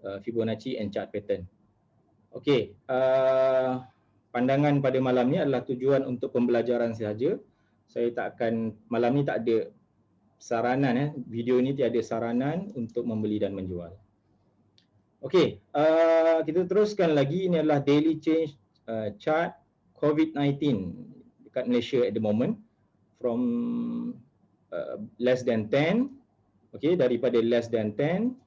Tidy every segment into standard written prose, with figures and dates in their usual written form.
Fibonacci and chart pattern. Okey, pandangan pada malam ni adalah tujuan untuk pembelajaran sahaja. Saya tak akan, malam ni tak ada saranan, video ni tiada saranan untuk membeli dan menjual. Okey, kita teruskan lagi. Ini adalah daily change chart COVID-19 dekat Malaysia at the moment, from less than 10. Okey, daripada less than 10.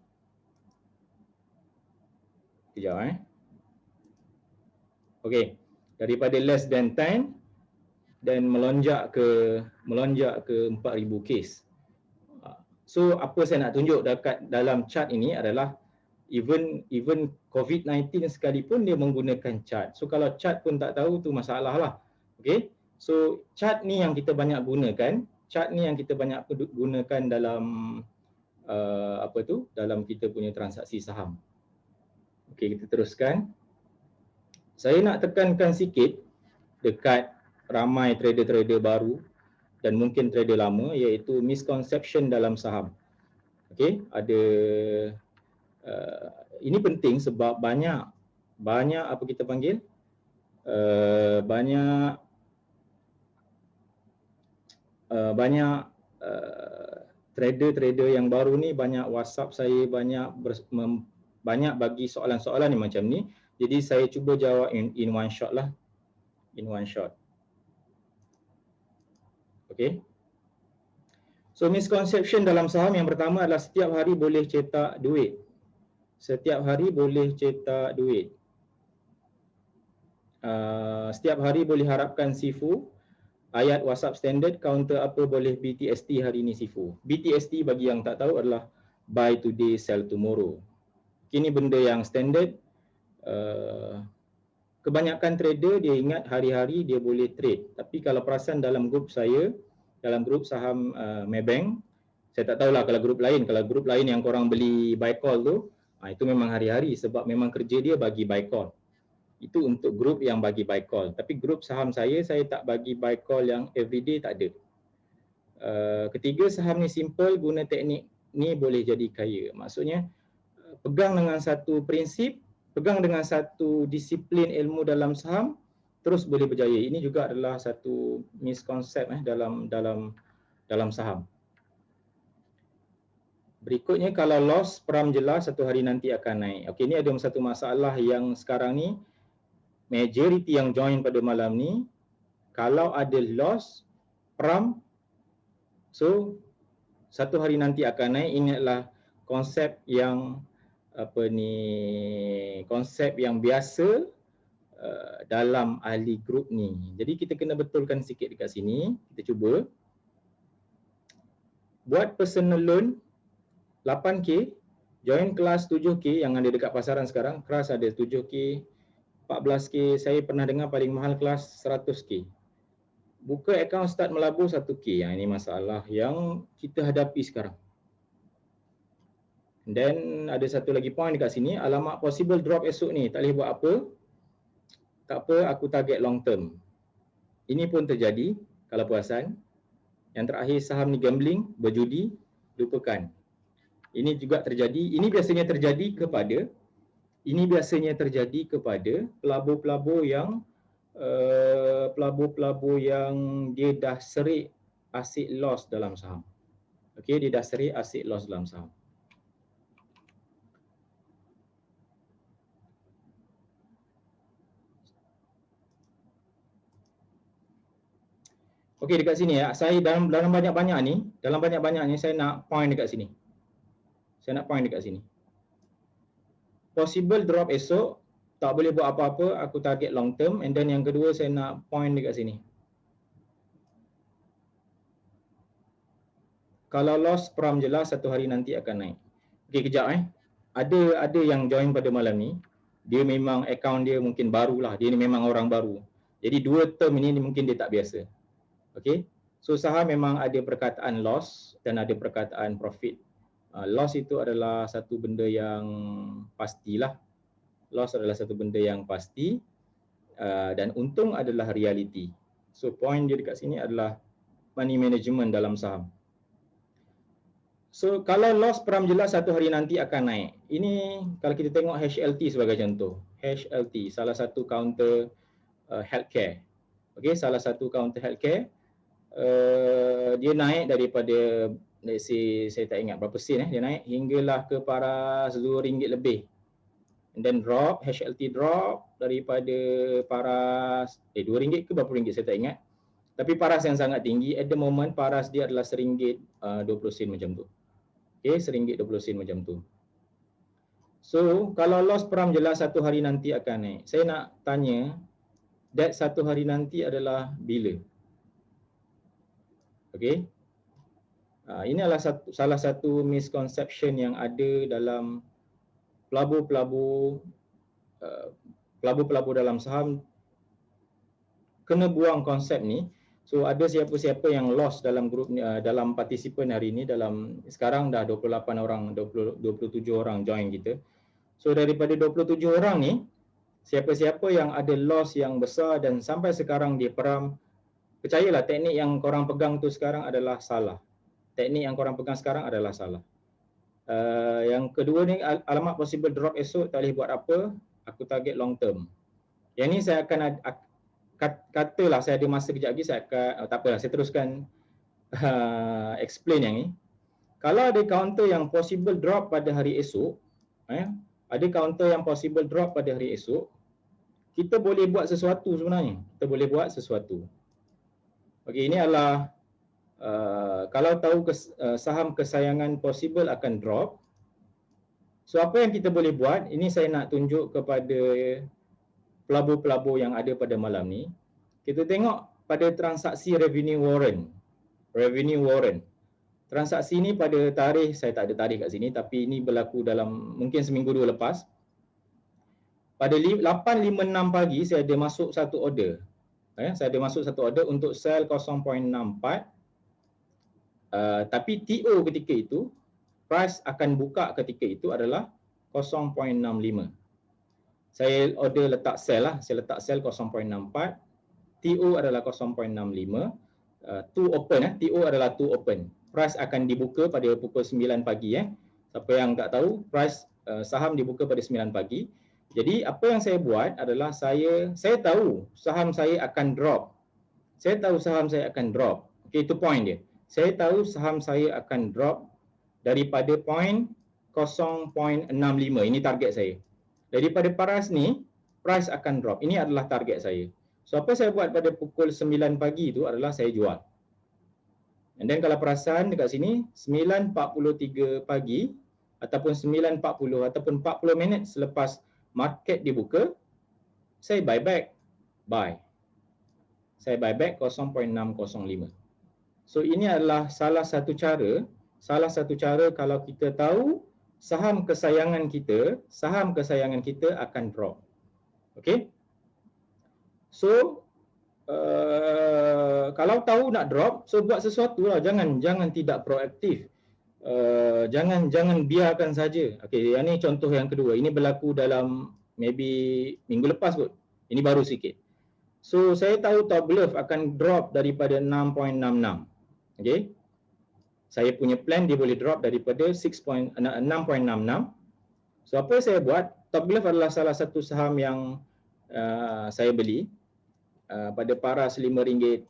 Kejap Okey, daripada less than 10 dan melonjak ke 4,000 kes. So apa saya nak tunjuk dekat dalam chart ini adalah even COVID-19 sekalipun dia menggunakan chart. So kalau chart pun tak tahu tu masalah lah. Okey. So chart ni yang kita banyak gunakan, dalam dalam kita punya transaksi saham. Okey, kita teruskan. Saya nak tekankan sikit dekat ramai trader-trader baru dan mungkin trader lama, iaitu misconception dalam saham. Okey, ada ini penting sebab banyak apa kita panggil banyak trader-trader yang baru ni banyak WhatsApp saya, banyak bagi soalan-soalan ni macam ni. Jadi saya cuba jawab in one shot lah. In one shot. Okey. So misconception dalam saham yang pertama adalah setiap hari boleh cetak duit. Setiap hari boleh cetak duit. Setiap hari boleh harapkan sifu. Ayat WhatsApp standard, counter apa boleh BTST hari ini sifu. BTST bagi yang tak tahu adalah buy today, sell tomorrow. Ini benda yang standard. Kebanyakan trader dia ingat hari-hari dia boleh trade. Tapi kalau perasan dalam grup saya, dalam grup saham Maybank, saya tak tahulah kalau grup lain yang korang beli buy call tu, itu memang hari-hari sebab memang kerja dia bagi buy call. Itu untuk grup yang bagi buy call. Tapi grup saham saya tak bagi buy call yang everyday, tak ada. Ketiga, saham ni simple, guna teknik ni boleh jadi kaya. Maksudnya pegang dengan satu prinsip, pegang dengan satu disiplin ilmu dalam saham, terus boleh berjaya. Ini juga adalah satu miskonsep dalam saham. Berikutnya, kalau loss peram jelas satu hari nanti akan naik. Okey, ini ada satu masalah yang sekarang ni majoriti yang join pada malam ni, kalau ada loss peram, so satu hari nanti akan naik. Ingatlah konsep yang konsep yang biasa dalam ahli grup ni. Jadi kita kena betulkan sikit dekat sini. Kita cuba buat personal loan 8K, join kelas 7K yang ada dekat pasaran sekarang. Kelas ada 7K, 14K, saya pernah dengar paling mahal kelas 100K. Buka akaun start melabur 1K. Yang ini masalah yang kita hadapi sekarang. Dan ada satu lagi point dekat sini, alamat possible drop esok ni, tak boleh buat apa. Tak apa, aku target long term. Ini pun terjadi kalau perasan. Yang terakhir, saham ni gambling, berjudi, lupakan. Ini juga terjadi, ini biasanya terjadi kepada pelabur-pelabur yang dia dah serik asyik loss dalam saham. Okey, dia dah serik asyik loss dalam saham. Okey, dekat sini ya. Saya dalam banyak-banyak ni saya nak point dekat sini. Possible drop esok, tak boleh buat apa-apa, aku target long term. And then yang kedua saya nak point dekat sini. Kalau loss peram jelas satu hari nanti akan naik. Okey, kejap Ada yang join pada malam ni, dia memang account dia mungkin barulah, dia ni memang orang baru. Jadi 2 term ini mungkin dia tak biasa. Okey. So saham memang ada perkataan loss dan ada perkataan profit. Loss itu adalah satu benda yang pastilah. Loss adalah satu benda yang pasti dan untung adalah reality. So point dia dekat sini adalah money management dalam saham. So kalau loss peram jelas satu hari nanti akan naik. Ini kalau kita tengok HLT sebagai contoh. HLT salah satu counter healthcare. Okey, salah satu counter healthcare dia naik daripada, let's say, saya tak ingat berapa sen dia naik hinggalah ke paras RM2 lebih. And then drop, HLT drop daripada paras RM2 ke berapa ringgit saya tak ingat. Tapi paras yang sangat tinggi, at the moment paras dia adalah RM1.20 macam tu. Okey, RM1.20 macam tu. So, kalau loss peram jelas satu hari nanti akan naik. Saya nak tanya, that satu hari nanti adalah bila? Okey. Ini adalah salah satu misconception yang ada dalam pelabur-pelabur dalam saham kena buang konsep ni. So ada siapa-siapa yang loss dalam grup ni, dalam partisipan hari ni, dalam sekarang dah 28 orang, 27 orang join kita. So daripada 27 orang ni, siapa-siapa yang ada loss yang besar dan sampai sekarang dia peram, percayalah teknik yang korang pegang tu sekarang adalah salah. Teknik yang korang pegang sekarang adalah salah. Yang kedua ni, alamat possible drop esok tak boleh buat apa, aku target long term. Yang ni saya akan katalah saya ada masa kejap lagi, saya akan, tak apalah, saya teruskan explain yang ni. Kalau ada counter yang possible drop pada hari esok, ada counter yang possible drop pada hari esok, kita boleh buat sesuatu sebenarnya. Kita boleh buat sesuatu. Okey, ini adalah kalau tahu saham kesayangan possible akan drop. So apa yang kita boleh buat, ini saya nak tunjuk kepada pelabur-pelabur yang ada pada malam ni. Kita tengok pada transaksi revenue warrant. Revenue warrant. Transaksi ni pada tarikh, saya tak ada tarikh kat sini, tapi ini berlaku dalam mungkin seminggu dua lepas. Pada 8.56 pagi saya ada masuk satu order. Saya ada masuk satu order untuk sell 0.64. Tapi TO ketika itu, price akan buka ketika itu adalah 0.65. Saya order letak sell lah, saya letak sell 0.64. TO adalah 0.65. To open, TO adalah to open. Price akan dibuka pada pukul 9 pagi. Siapa yang tak tahu, price saham dibuka pada 9 pagi. Jadi apa yang saya buat adalah saya tahu saham saya akan drop. Saya tahu saham saya akan drop. Okey, itu point dia. Saya tahu saham saya akan drop daripada point 0.65. Ini target saya. Daripada paras ni, price akan drop. Ini adalah target saya. So apa saya buat pada pukul 9 pagi itu adalah saya jual. And then kalau perasan dekat sini 9.43 pagi ataupun 9.40 ataupun 40 minit selepas market dibuka, saya buy back. Saya buy back 0.605. So ini adalah salah satu cara kalau kita tahu saham kesayangan kita akan drop. Okey? So kalau tahu nak drop, so buat sesuatu lah. Jangan tidak proaktif. Jangan biarkan saja. Okey, yang ni contoh yang kedua. Ini berlaku dalam maybe minggu lepas kot. Ini baru sikit. So saya tahu Top Glove akan drop daripada 6.66. Okey. Saya punya plan dia boleh drop daripada 6.66. So apa saya buat? Top Glove adalah salah satu saham yang saya beli pada paras RM5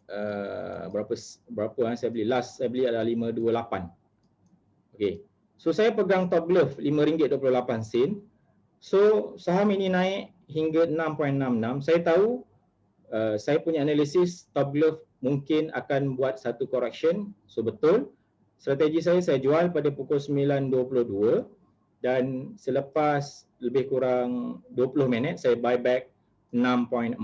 berapa saya beli last, saya beli adalah 528. Okey. So saya pegang Top Glove RM5.28. So saham ini naik hingga 6.66. Saya tahu saya punya analisis Top Glove mungkin akan buat satu correction. So betul. Strategi saya jual pada pukul 9.22 dan selepas lebih kurang 20 minit saya buy back 6.46.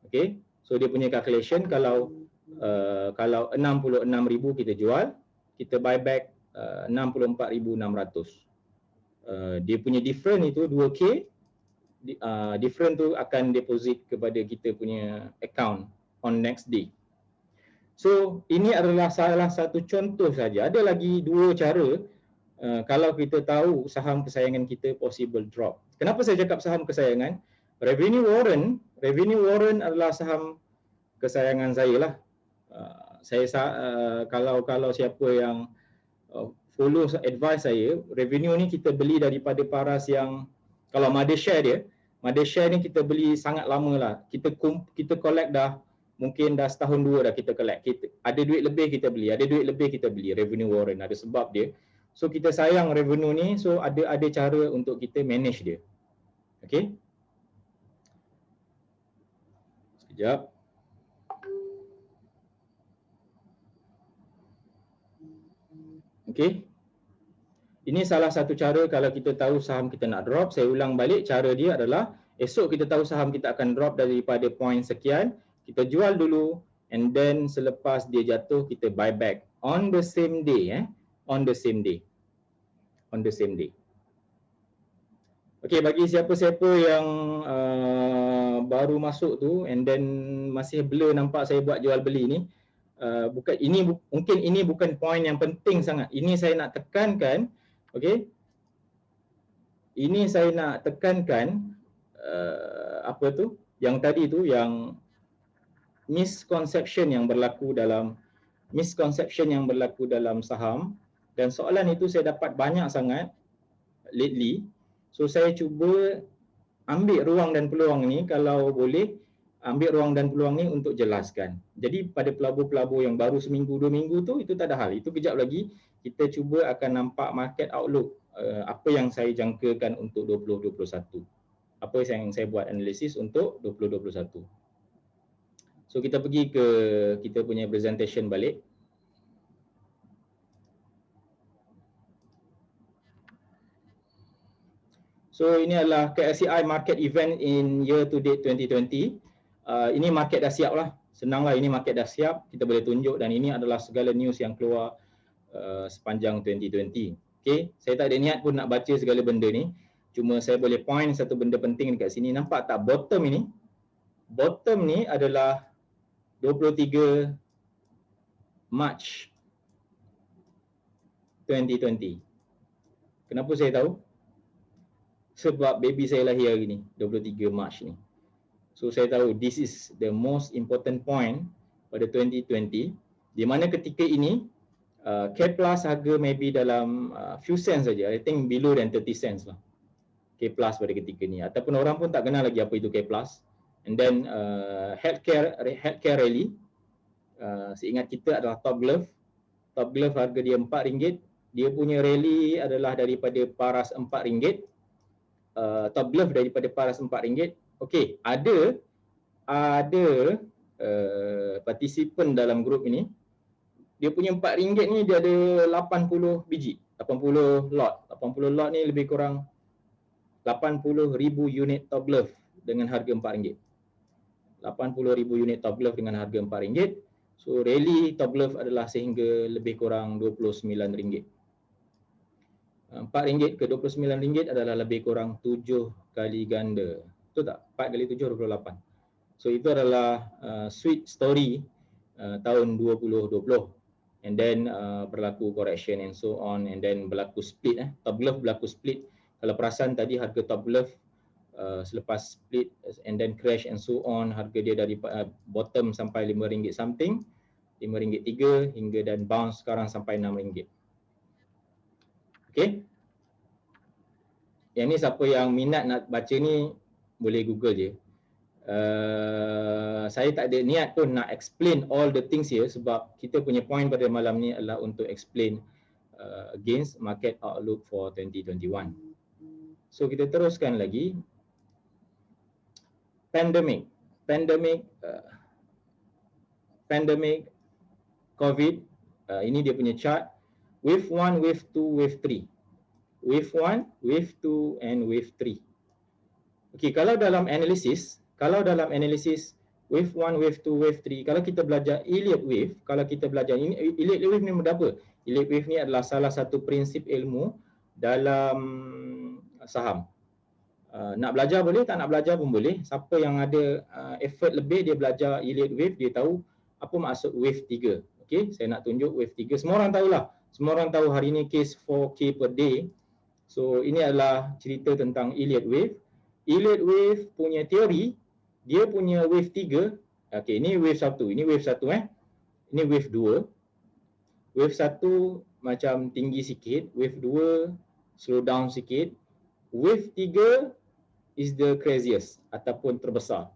Okey. So dia punya calculation kalau 66,000 kita jual, kita buy back 64,600. Dia punya different itu 2K. Different tu akan deposit kepada kita punya account on next day. So ini adalah salah satu contoh saja. Ada lagi dua cara kalau kita tahu saham kesayangan kita possible drop. Kenapa saya cakap saham kesayangan? Revenue warrant adalah saham kesayangan saya lah. Kalau siapa yang follow advice saya, revenue ni kita beli daripada paras yang, kalau mother share ni kita beli sangat lama lah. Kita collect dah, mungkin dah setahun dua dah kita collect. Ada duit lebih kita beli, revenue warrant, ada sebab dia. So kita sayang revenue ni, so ada cara untuk kita manage dia. Okay. Sekejap. Okay. Ini salah satu cara kalau kita tahu saham kita nak drop. Saya ulang balik, cara dia adalah esok kita tahu saham kita akan drop daripada point sekian, kita jual dulu, and then selepas dia jatuh kita buy back on the same day. On the same day. Okay, bagi siapa-siapa yang baru masuk tu and then masih blur nampak saya buat jual beli ni, mungkin ini bukan point yang penting sangat. Ini saya nak tekankan, okey. Ini saya nak tekankan yang tadi tu, yang misconception yang berlaku dalam saham, dan soalan itu saya dapat banyak sangat lately. So saya cuba ambil ruang dan peluang ni, kalau boleh ambil ruang dan peluang ni untuk jelaskan. Jadi pada pelabur-pelabur yang baru seminggu 2 minggu tu, itu tak ada hal. Itu kejap lagi kita cuba akan nampak market outlook, apa yang saya jangkakan untuk 2021. Apa yang saya buat analisis untuk 2021. So kita pergi ke kita punya presentation balik. So ini adalah KSCI market event in year to date 2020. Ini market dah siap lah. Senanglah, ini market dah siap. Kita boleh tunjuk, dan ini adalah segala news yang keluar sepanjang 2020. Okay, saya tak ada niat pun nak baca segala benda ni. Cuma saya boleh point satu benda penting dekat sini. Nampak tak bottom ini? Bottom ni adalah 23 March 2020. Kenapa saya tahu? Sebab baby saya lahir hari ni, 23 March ni. So saya tahu this is the most important point pada 2020, di mana ketika ini K Plus harga maybe dalam few cents saja. I think below than 30 cents lah K Plus pada ketika ni. Ataupun orang pun tak kenal lagi apa itu K Plus. And then healthcare rally, seingat kita adalah Top Glove. Top Glove harga dia RM4. Dia punya rally adalah daripada paras RM4. Top Glove daripada paras RM4. Okey, ada participant dalam grup ini. Dia punya RM4 ni dia ada 80 biji, 80 lot. 80 lot ni lebih kurang 80,000 unit Top Glove dengan harga RM4. 80,000 unit Top Glove dengan harga RM4. So rally Top Glove adalah sehingga lebih kurang RM29. RM4 ke RM29 adalah lebih kurang 7 kali ganda. Betul tak? 4 kali 7, 28. So itu adalah sweet story tahun 2020. And then berlaku correction and so on, and then berlaku split. Top Glove berlaku split. Kalau perasan tadi harga Top Glove selepas split and then crash and so on, harga dia dari bottom sampai RM5 something, RM5.3 hingga dan bounce sekarang sampai RM6. Okey. Yang ni siapa yang minat nak baca ni boleh Google je. Saya tak ada niat pun nak explain all the things here, sebab kita punya point pada malam ni adalah untuk explain against market outlook for 2021. So kita teruskan lagi. Pandemic COVID, ini dia punya chart. Wave 1, wave 2, wave 3. Wave 1, wave 2 and wave 3. Okey, kalau dalam analisis wave 1, wave 2, wave 3, kalau kita belajar Elliott wave, ini Elliott wave ni benda apa? Elliott wave ni adalah salah satu prinsip ilmu dalam saham. Nak belajar boleh, tak nak belajar pun boleh. Siapa yang ada effort lebih, dia belajar Elliott wave, dia tahu apa maksud wave 3. Okey, saya nak tunjuk wave 3. Semua orang tahulah. Semua orang tahu hari ni case 4K per day. So ini adalah cerita tentang Elliott wave. Elliott wave punya teori, dia punya wave 3. Okey, ini wave 1. Ini wave 1 Ini wave 2. Wave 1 macam tinggi sikit, wave 2 slow down sikit, wave 3 is the craziest ataupun terbesar.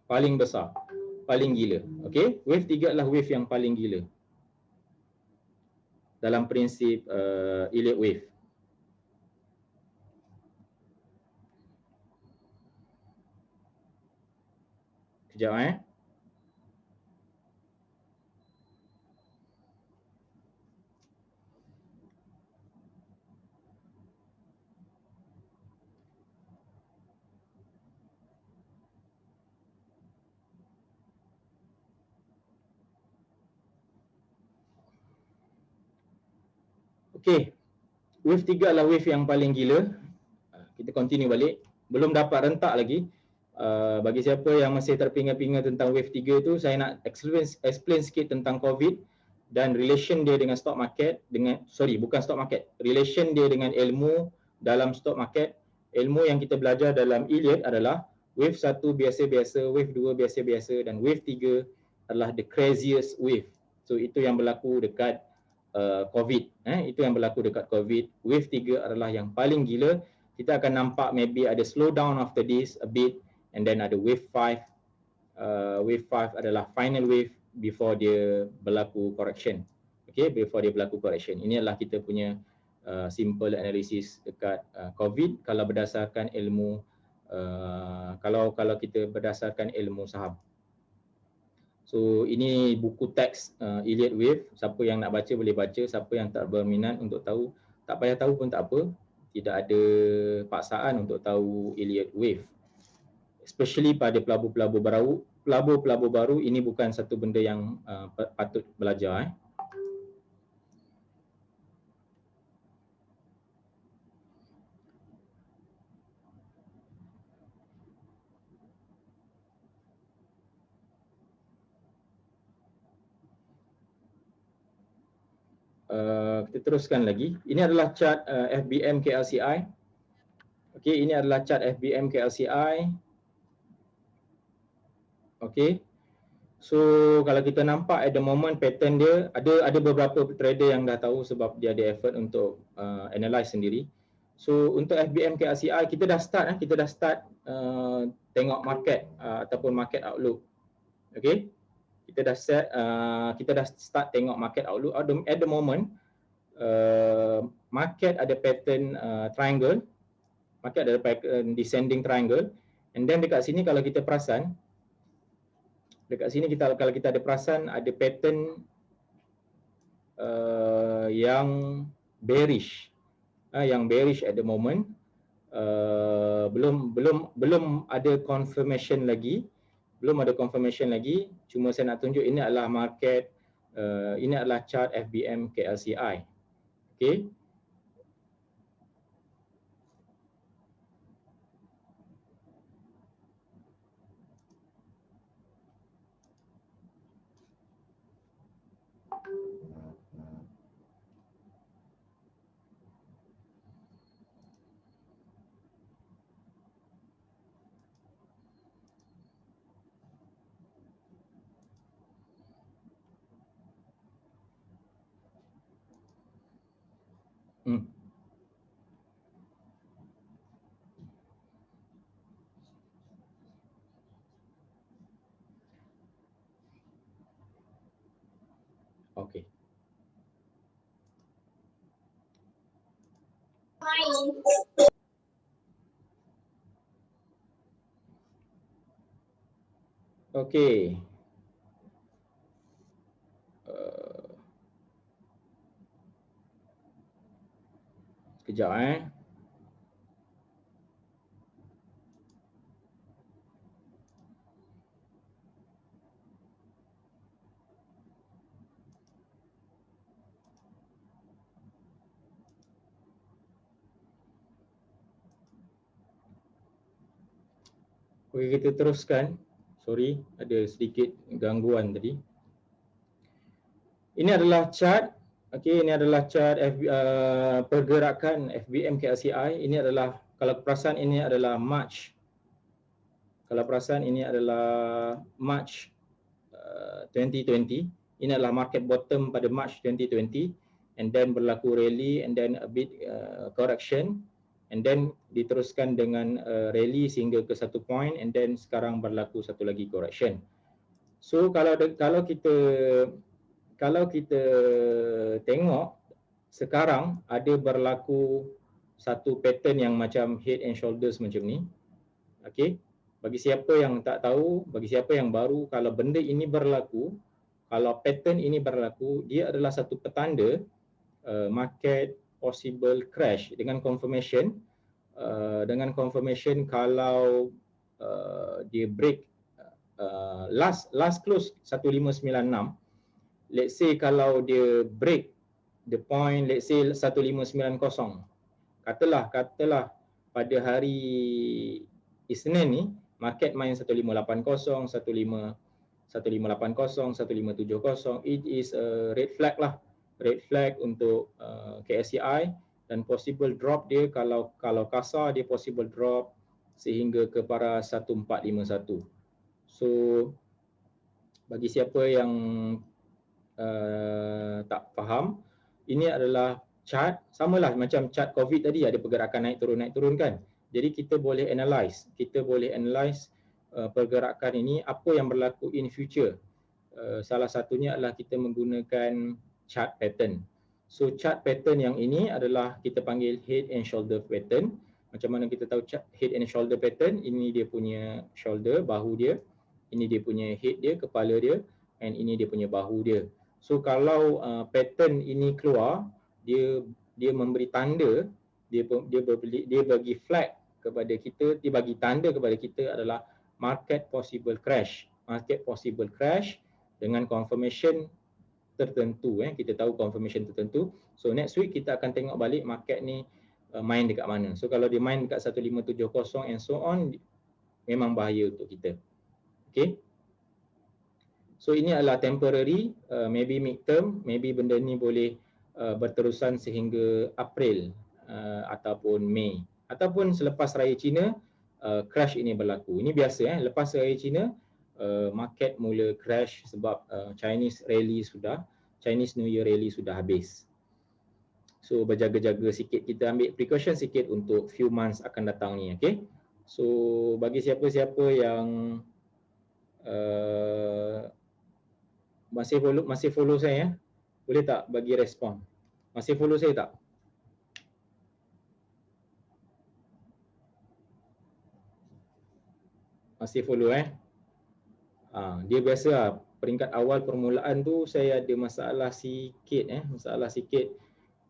Paling besar, paling gila. Okey, wave 3 adalah wave yang paling gila dalam prinsip Elliott wave. Kejap Okey, wave 3 adalah wave yang paling gila. Kita continue balik. Belum dapat rentak lagi. Bagi siapa yang masih terpinga-pinga tentang wave 3 tu, saya nak explain sikit tentang COVID dan relation dia dengan stock market, bukan stock market, relation dia dengan ilmu dalam stock market. Ilmu yang kita belajar dalam Elliott adalah wave 1 biasa-biasa, wave 2 biasa-biasa dan wave 3 adalah the craziest wave. So itu yang berlaku dekat COVID. Itu yang berlaku dekat COVID. Wave 3 adalah yang paling gila. Kita akan nampak maybe ada slow down after this a bit, and then ada wave 5. Wave 5 adalah final wave before dia berlaku correction. Okay, before dia berlaku correction. Ini adalah kita punya simple analysis dekat COVID kalau berdasarkan ilmu kalau kita berdasarkan ilmu saham. So ini buku teks Elliott Wave. Siapa yang nak baca boleh baca, siapa yang tak berminat untuk tahu, tak payah tahu pun tak apa. Tidak ada paksaan untuk tahu Elliott Wave. Especially pada pelabur-pelabur baru. Pelabur-pelabur baru ini bukan satu benda yang patut belajar. Kita teruskan lagi. Ini adalah chart FBM KLCI. Okey, ini adalah chart FBM KLCI. Okey. So kalau kita nampak at the moment pattern dia, ada beberapa trader yang dah tahu sebab dia ada effort untuk analyze sendiri. So untuk FBM KLCI kita dah start tengok market ataupun market outlook. Okey. Kita dah start tengok market outlook. At the moment market ada pattern triangle. Market ada pattern descending triangle, and then dekat sini kalau kita perasan, kalau kita ada perasan ada pattern yang bearish. Yang bearish at the moment. Belum ada confirmation lagi. Cuma saya nak tunjuk ini adalah market, ini adalah chart FBM KLCI. Okey. Okey. Okey. Sekejap Okey, kita teruskan. Sorry, ada sedikit gangguan tadi. Ini adalah chart. Okey, ini adalah chart pergerakan FBM KLCI. Ini adalah, kalau perasan ini adalah March. Kalau perasan ini adalah March 2020. Ini adalah market bottom pada March 2020 and then berlaku rally and then a bit correction and then diteruskan dengan rally sehingga ke satu point and then sekarang berlaku satu lagi correction. So kalau kita tengok sekarang ada berlaku satu pattern yang macam head and shoulders macam ni. Okey. Bagi siapa yang tak tahu, bagi siapa yang baru, kalau benda ini berlaku, kalau pattern ini berlaku, dia adalah satu petanda market possible crash dengan confirmation kalau dia break last close 1596. Let's say kalau dia break the point, let's say 1590. Katalah pada hari Isnin ni market main 1580, 1580, 1570. It is a red flag lah. Red flag untuk KSCI dan possible drop dia kalau kasar dia possible drop sehingga ke para 1451. So bagi siapa yang tak faham, ini adalah chart samalah macam chart COVID tadi, ada pergerakan naik turun kan. Jadi kita boleh analyse pergerakan ini apa yang berlaku in future. Salah satunya adalah kita menggunakan chart pattern. So chart pattern yang ini adalah kita panggil head and shoulder pattern. Macam mana kita tahu head and shoulder pattern? Ini dia punya shoulder, bahu dia. Ini dia punya head dia, kepala dia, and ini dia punya bahu dia. So kalau pattern ini keluar, dia memberi tanda, dia bagi flag kepada kita, dia bagi tanda kepada kita adalah market possible crash. Market possible crash dengan confirmation tertentu. Kita tahu confirmation tertentu. So next week kita akan tengok balik market ni main dekat mana. So kalau dia main dekat 1570 and so on, memang bahaya untuk kita. Okay. So ini adalah temporary, maybe mid-term, maybe benda ni boleh berterusan sehingga April ataupun Mei. Ataupun selepas Raya Cina, crash ini berlaku. Ini biasa, lepas Raya Cina, market mula crash sebab Chinese New Year rally sudah habis. So berjaga-jaga sikit, kita ambil precaution sikit untuk few months akan datang ni. Okay? So bagi siapa-siapa yang masih follow saya, boleh tak bagi respon? Masih follow saya tak? Masih follow dia biasa peringkat awal permulaan tu saya ada masalah sikit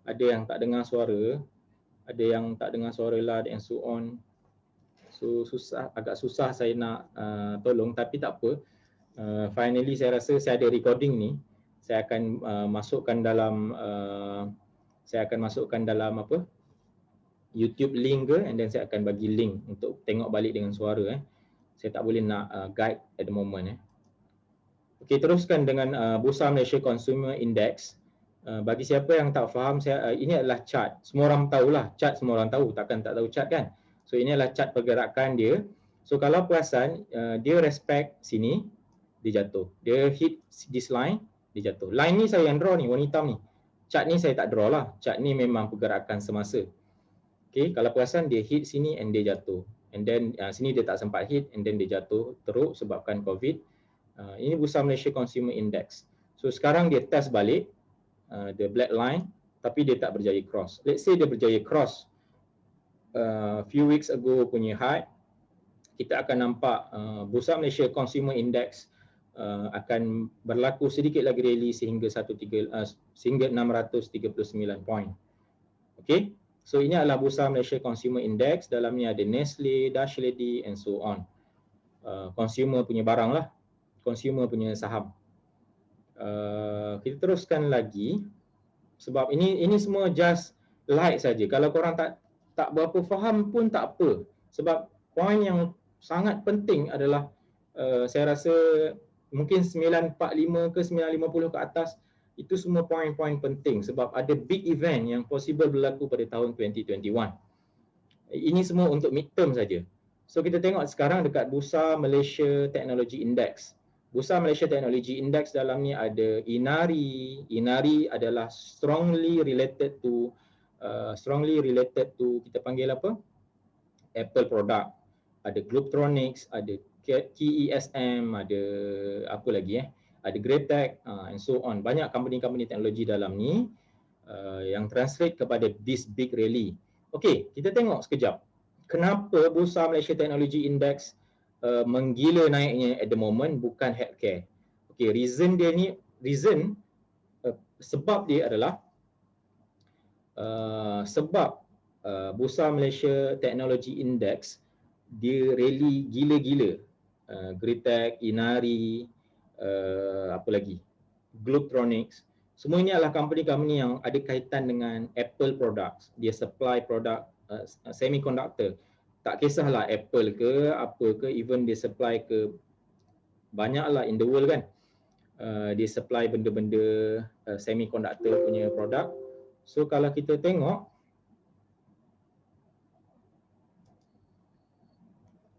ada yang tak dengar suara, ada yang tak dengar suara lah and so on. So agak susah saya nak tolong, tapi tak apa. Finally saya rasa saya ada recording ni, saya akan masukkan dalam YouTube link ke, and then saya akan bagi link untuk tengok balik dengan suara. Saya tak boleh nak guide at the moment. Okey, teruskan dengan Bursa Malaysia Consumer Index. Bagi siapa yang tak faham, ini adalah chart. Semua orang tahulah, chart semua orang tahu, takkan tak tahu chart kan? So ini adalah chart pergerakan dia. So kalau perasan, dia respect sini, dia jatuh. Dia hit this line, dia jatuh. Line ni saya yang draw ni, warna hitam ni. Chart ni saya tak draw lah. Chart ni memang pergerakan semasa. Okey, kalau perasan dia hit sini and dia jatuh. And then sini dia tak sempat hit and then dia jatuh teruk sebabkan COVID. Ini Bursa Malaysia Consumer Index. So sekarang dia test balik the black line, tapi dia tak berjaya cross. Let's say dia berjaya cross few weeks ago punya high, kita akan nampak Bursa Malaysia Consumer Index akan berlaku sedikit lagi rally sehingga 639 point. Okey. So ini adalah Bursa Malaysia Consumer Index, dalamnya ada Nestle, Dutch Lady and so on. Consumer punya barang lah, consumer punya saham. Kita teruskan lagi sebab ini semua just light saja. Kalau korang tak berapa faham pun tak apa. Sebab poin yang sangat penting adalah saya rasa mungkin 945 ke 950 ke atas, itu semua poin-poin penting sebab ada big event yang possible berlaku pada tahun 2021. Ini semua untuk midterm saja. So kita tengok sekarang dekat Bursa Malaysia Technology Index. Bursa Malaysia Technology Index dalam ni ada Inari. Inari adalah strongly related to kita panggil apa? Apple product. Ada Globetronics, ada KESM, ada apa lagi ada Greatech and so on. Banyak company-company teknologi dalam ni yang translate kepada this big rally. Okey, kita tengok sekejap. Kenapa Bursa Malaysia Technology Index menggila naiknya at the moment bukan healthcare. Okey, sebab dia adalah sebab Bursa Malaysia Technology Index dia rally gila-gila. Greatech, Inari, apa lagi? Globetronics. Semua ini adalah company-company yang ada kaitan dengan Apple products. Dia supply produk semiconductor. Tak kisahlah Apple ke apa ke, even dia supply ke banyaklah in the world kan. Dia supply benda-benda semiconductor punya produk. So kalau kita tengok,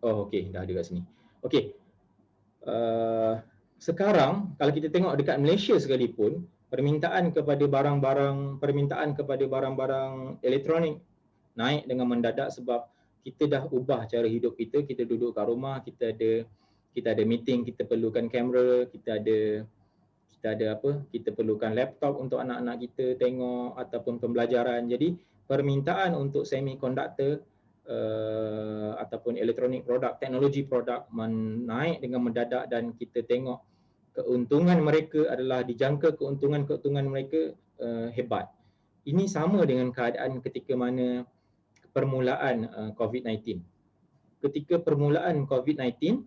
okey, dah ada kat sini. Okey. Sekarang kalau kita tengok dekat Malaysia sekalipun, permintaan kepada barang-barang elektronik naik dengan mendadak sebab kita dah ubah cara hidup kita. Kita duduk kat rumah, kita ada meeting, kita perlukan kamera, kita perlukan laptop untuk anak-anak kita tengok ataupun pembelajaran. Jadi permintaan untuk semiconductor ataupun elektronik produk, teknologi produk menaik dengan mendadak dan kita tengok keuntungan mereka adalah dijangka keuntungan mereka hebat. Ini sama dengan keadaan ketika mana permulaan COVID-19. Ketika permulaan COVID-19,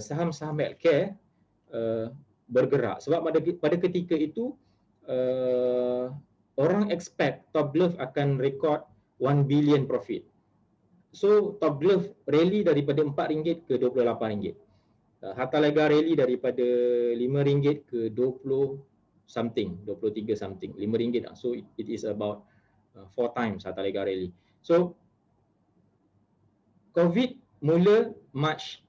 saham-saham healthcare bergerak sebab pada ketika itu orang expect Top Glove akan rekod 1 billion profit. So Top Glove rally daripada RM4 ke RM28. Harta Lega rally daripada RM5 ke 20 something, 23 something, RM5. So it is about 4 times Harta Lega rally. So COVID mula March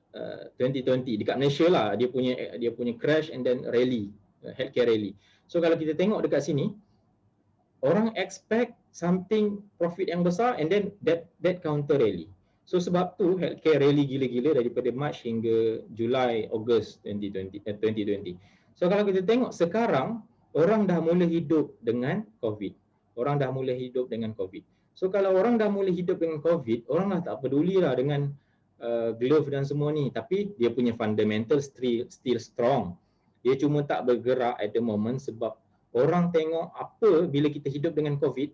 2020 dekat Malaysia lah, dia punya crash and then rally, healthcare rally. So kalau kita tengok dekat sini, orang expect something profit yang besar and then that counter rally. So sebab tu healthcare rally gila-gila daripada March hingga Julai, Ogos 2020. So kalau kita tengok sekarang, orang dah mula hidup dengan COVID. So kalau orang dah mula hidup dengan COVID, orang dah tak pedulilah dengan glove dan semua ni, tapi dia punya fundamental still strong. Dia cuma tak bergerak at the moment sebab orang tengok apa bila kita hidup dengan COVID,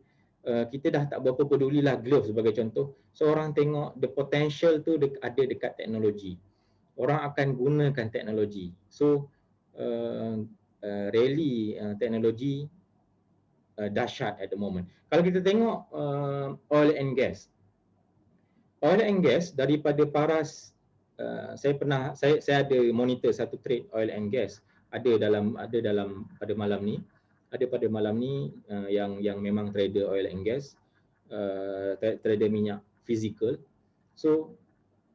kita dah tak berapa pedulilah glove sebagai contoh. So orang tengok the potential tu ada dekat teknologi. Orang akan gunakan teknologi. So rally teknologi dahsyat at the moment. Kalau kita tengok oil and gas. Oil and gas daripada paras, saya ada monitor satu trade oil and gas ada dalam pada malam ni. Ada pada malam ni yang memang trader oil and gas, trader minyak fizikal. So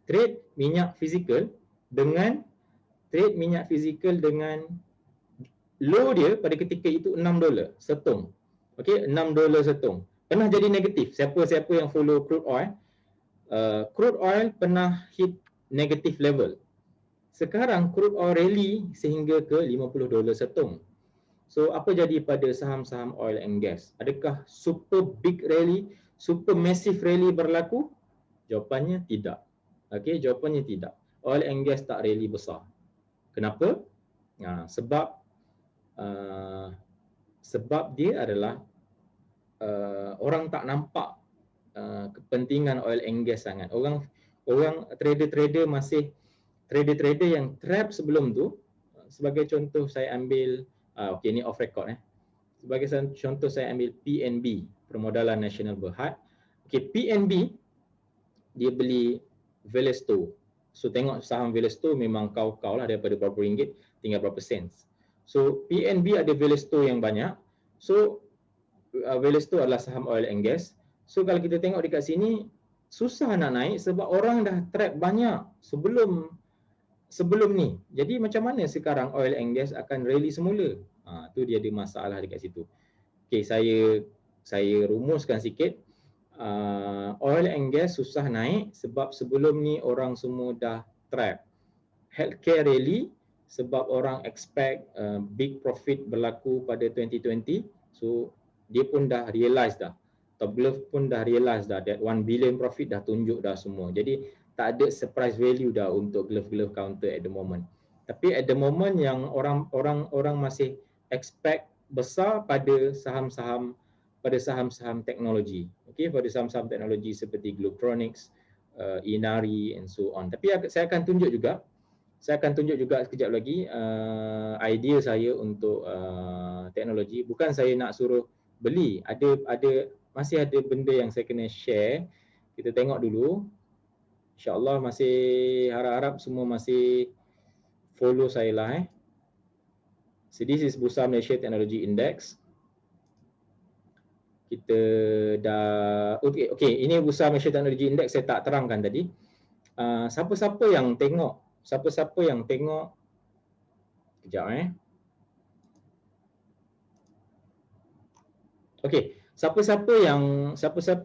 trade minyak fizikal dengan low dia pada ketika itu $6 setung. Okey, $6 setung. Pernah jadi negatif. Siapa yang follow crude oil pernah hit negative level. Sekarang crude oil rally sehingga ke $50 setung. So apa jadi pada saham-saham oil and gas? Adakah super big rally, super massive rally berlaku? Jawapannya tidak. Okey, jawapannya tidak. Oil and gas tak rally besar. Kenapa? Sebab dia adalah orang tak nampak kepentingan oil and gas sangat. Orang trader yang trap sebelum tu, sebagai contoh saya ambil okey, ni off record Sebagai contoh saya ambil PNB, Permodalan Nasional Berhad. Okey, PNB dia beli Velesto. So tengok saham Velesto memang kau lah, daripada berapa ringgit tinggal berapa sen. So PNB ada Velesto yang banyak. So Velesto adalah saham oil and gas. So kalau kita tengok dekat sini susah nak naik sebab orang dah trap banyak sebelum sebelum ni. Jadi macam mana sekarang oil and gas akan rally semula? Tu dia ada masalah dekat situ. Okey, saya rumuskan sikit. Oil and gas susah naik sebab sebelum ni orang semua dah trap. Healthcare rally sebab orang expect big profit berlaku pada 2020. So dia pun dah realise dah. Top Glove pun dah realise dah that 1 billion profit dah tunjuk dah semua. Jadi tak ada surprise value dah untuk glove counter at the moment. Tapi at the moment yang orang masih expect besar pada saham-saham teknologi. Okey, pada saham-saham teknologi seperti Globetronics, Inari and so on. Tapi saya akan tunjuk juga sekejap lagi idea saya untuk teknologi. Bukan saya nak suruh beli, masih ada benda yang saya kena share. Kita tengok dulu. InsyaAllah masih harap-harap semua masih follow saya lah. So this is Bursa Malaysia Technology Index. Kita dah okey, ini Bursa Malaysia Technology Index saya tak terangkan tadi. Siapa-siapa yang tengok kejap Okey, siapa-siapa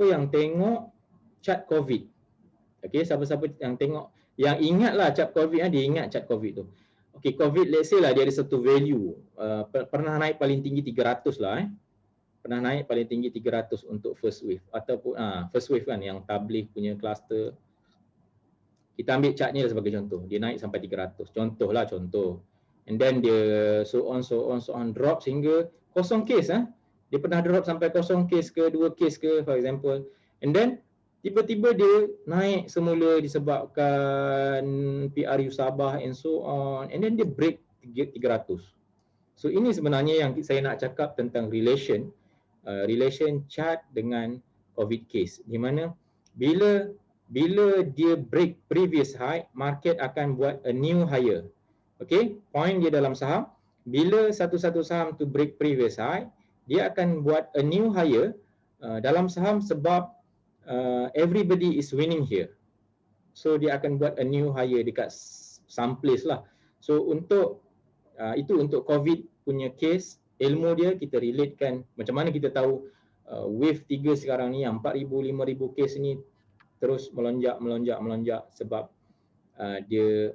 yang tengok chart COVID. Okey, siapa-siapa yang tengok, yang ingatlah chart COVID, dia ingat chart COVID tu. Okey, COVID let's say lah dia ada satu value, pernah naik paling tinggi 300 lah Pernah naik paling tinggi 300 untuk first wave ataupun first wave kan yang tabligh punya cluster. Kita ambil chart ni sebagai contoh. Dia naik sampai 300. Contoh. And then dia so on drop sehingga kosong case Dia pernah drop sampai kosong case ke 2 case ke for example. And then tiba-tiba dia naik semula disebabkan PRU Sabah and so on. And then dia break 300. So ini sebenarnya yang saya nak cakap tentang relation chart dengan COVID case. Di mana bila dia break previous high, market akan buat a new higher. Okay, point dia dalam saham, bila satu-satu saham tu break previous high, dia akan buat a new higher dalam saham sebab everybody is winning here. So dia akan buat a new higher dekat some place lah. So untuk itu untuk COVID punya case, ilmu dia kita relatekan macam mana kita tahu wave 3 sekarang ni yang 4,000 5,000 case ni terus melonjak sebab dia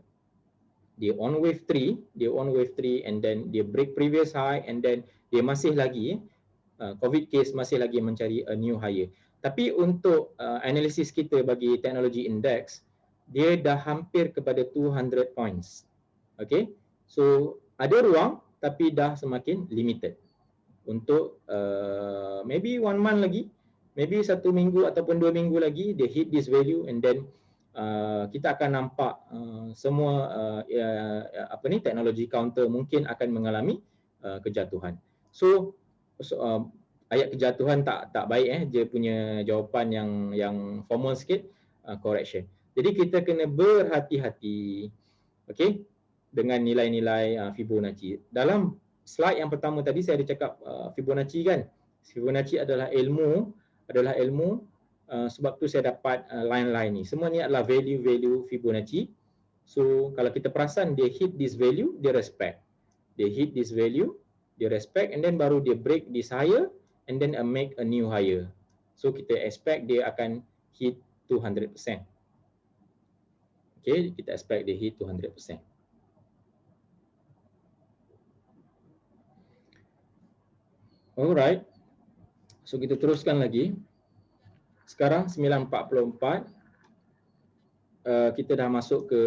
on wave 3 and then dia break previous high and then dia masih lagi COVID case masih lagi mencari a new higher. Tapi untuk analisis kita bagi teknologi index, dia dah hampir kepada 200 points. Okay, so ada ruang tapi dah semakin limited. Untuk maybe 1 month lagi, maybe 1 minggu ataupun 2 minggu lagi dia hit this value and then kita akan nampak semua teknologi counter mungkin akan mengalami kejatuhan. So ayat kejatuhan tak baik dia punya jawapan yang formal sikit, correction. Jadi kita kena berhati-hati okey dengan nilai-nilai Fibonacci. Dalam slide yang pertama tadi saya ada cakap Fibonacci kan. Fibonacci adalah ilmu sebab tu saya dapat line-line ni. Semua ni adalah value Fibonacci. So kalau kita perasan dia hit this value, dia respect. Dia hit this value, dia respect and then baru dia break this higher and then make a new higher. So kita expect dia akan hit 200%. Okay, kita expect dia hit 200%. Alright. So kita teruskan lagi. Sekarang 9.44. Kita dah masuk ke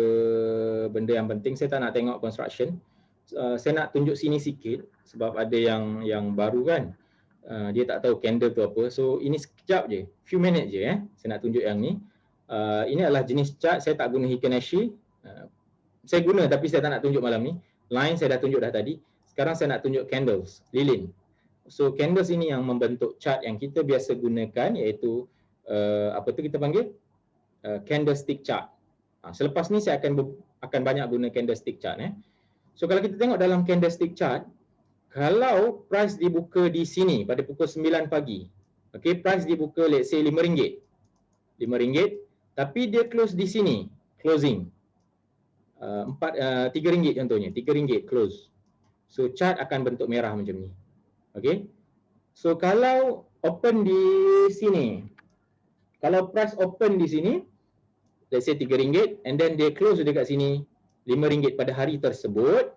benda yang penting. Saya tak nak tengok construction. Saya nak tunjuk sini sikit sebab ada yang baru kan. Dia tak tahu candle tu apa. So ini sekejap je, few minutes je saya nak tunjuk yang ni. Ini adalah jenis chart, saya tak guna Hikinashi. Saya guna tapi saya tak nak tunjuk malam ni. Line saya dah tunjuk dah tadi. Sekarang saya nak tunjuk candles, lilin. So candles ini yang membentuk chart yang kita biasa gunakan, iaitu apa tu kita panggil candlestick chart. Selepas ni saya akan banyak guna candlestick chart. So kalau kita tengok dalam candlestick chart, kalau price dibuka di sini pada pukul 9 pagi, okay, price dibuka let's say RM5, tapi dia close di sini, closing. RM3 contohnya, RM3 close. So chart akan bentuk merah macam ni. Okey. So kalau open di sini, kalau price open di sini, let's say RM3 and then dia close dekat sini RM5 pada hari tersebut,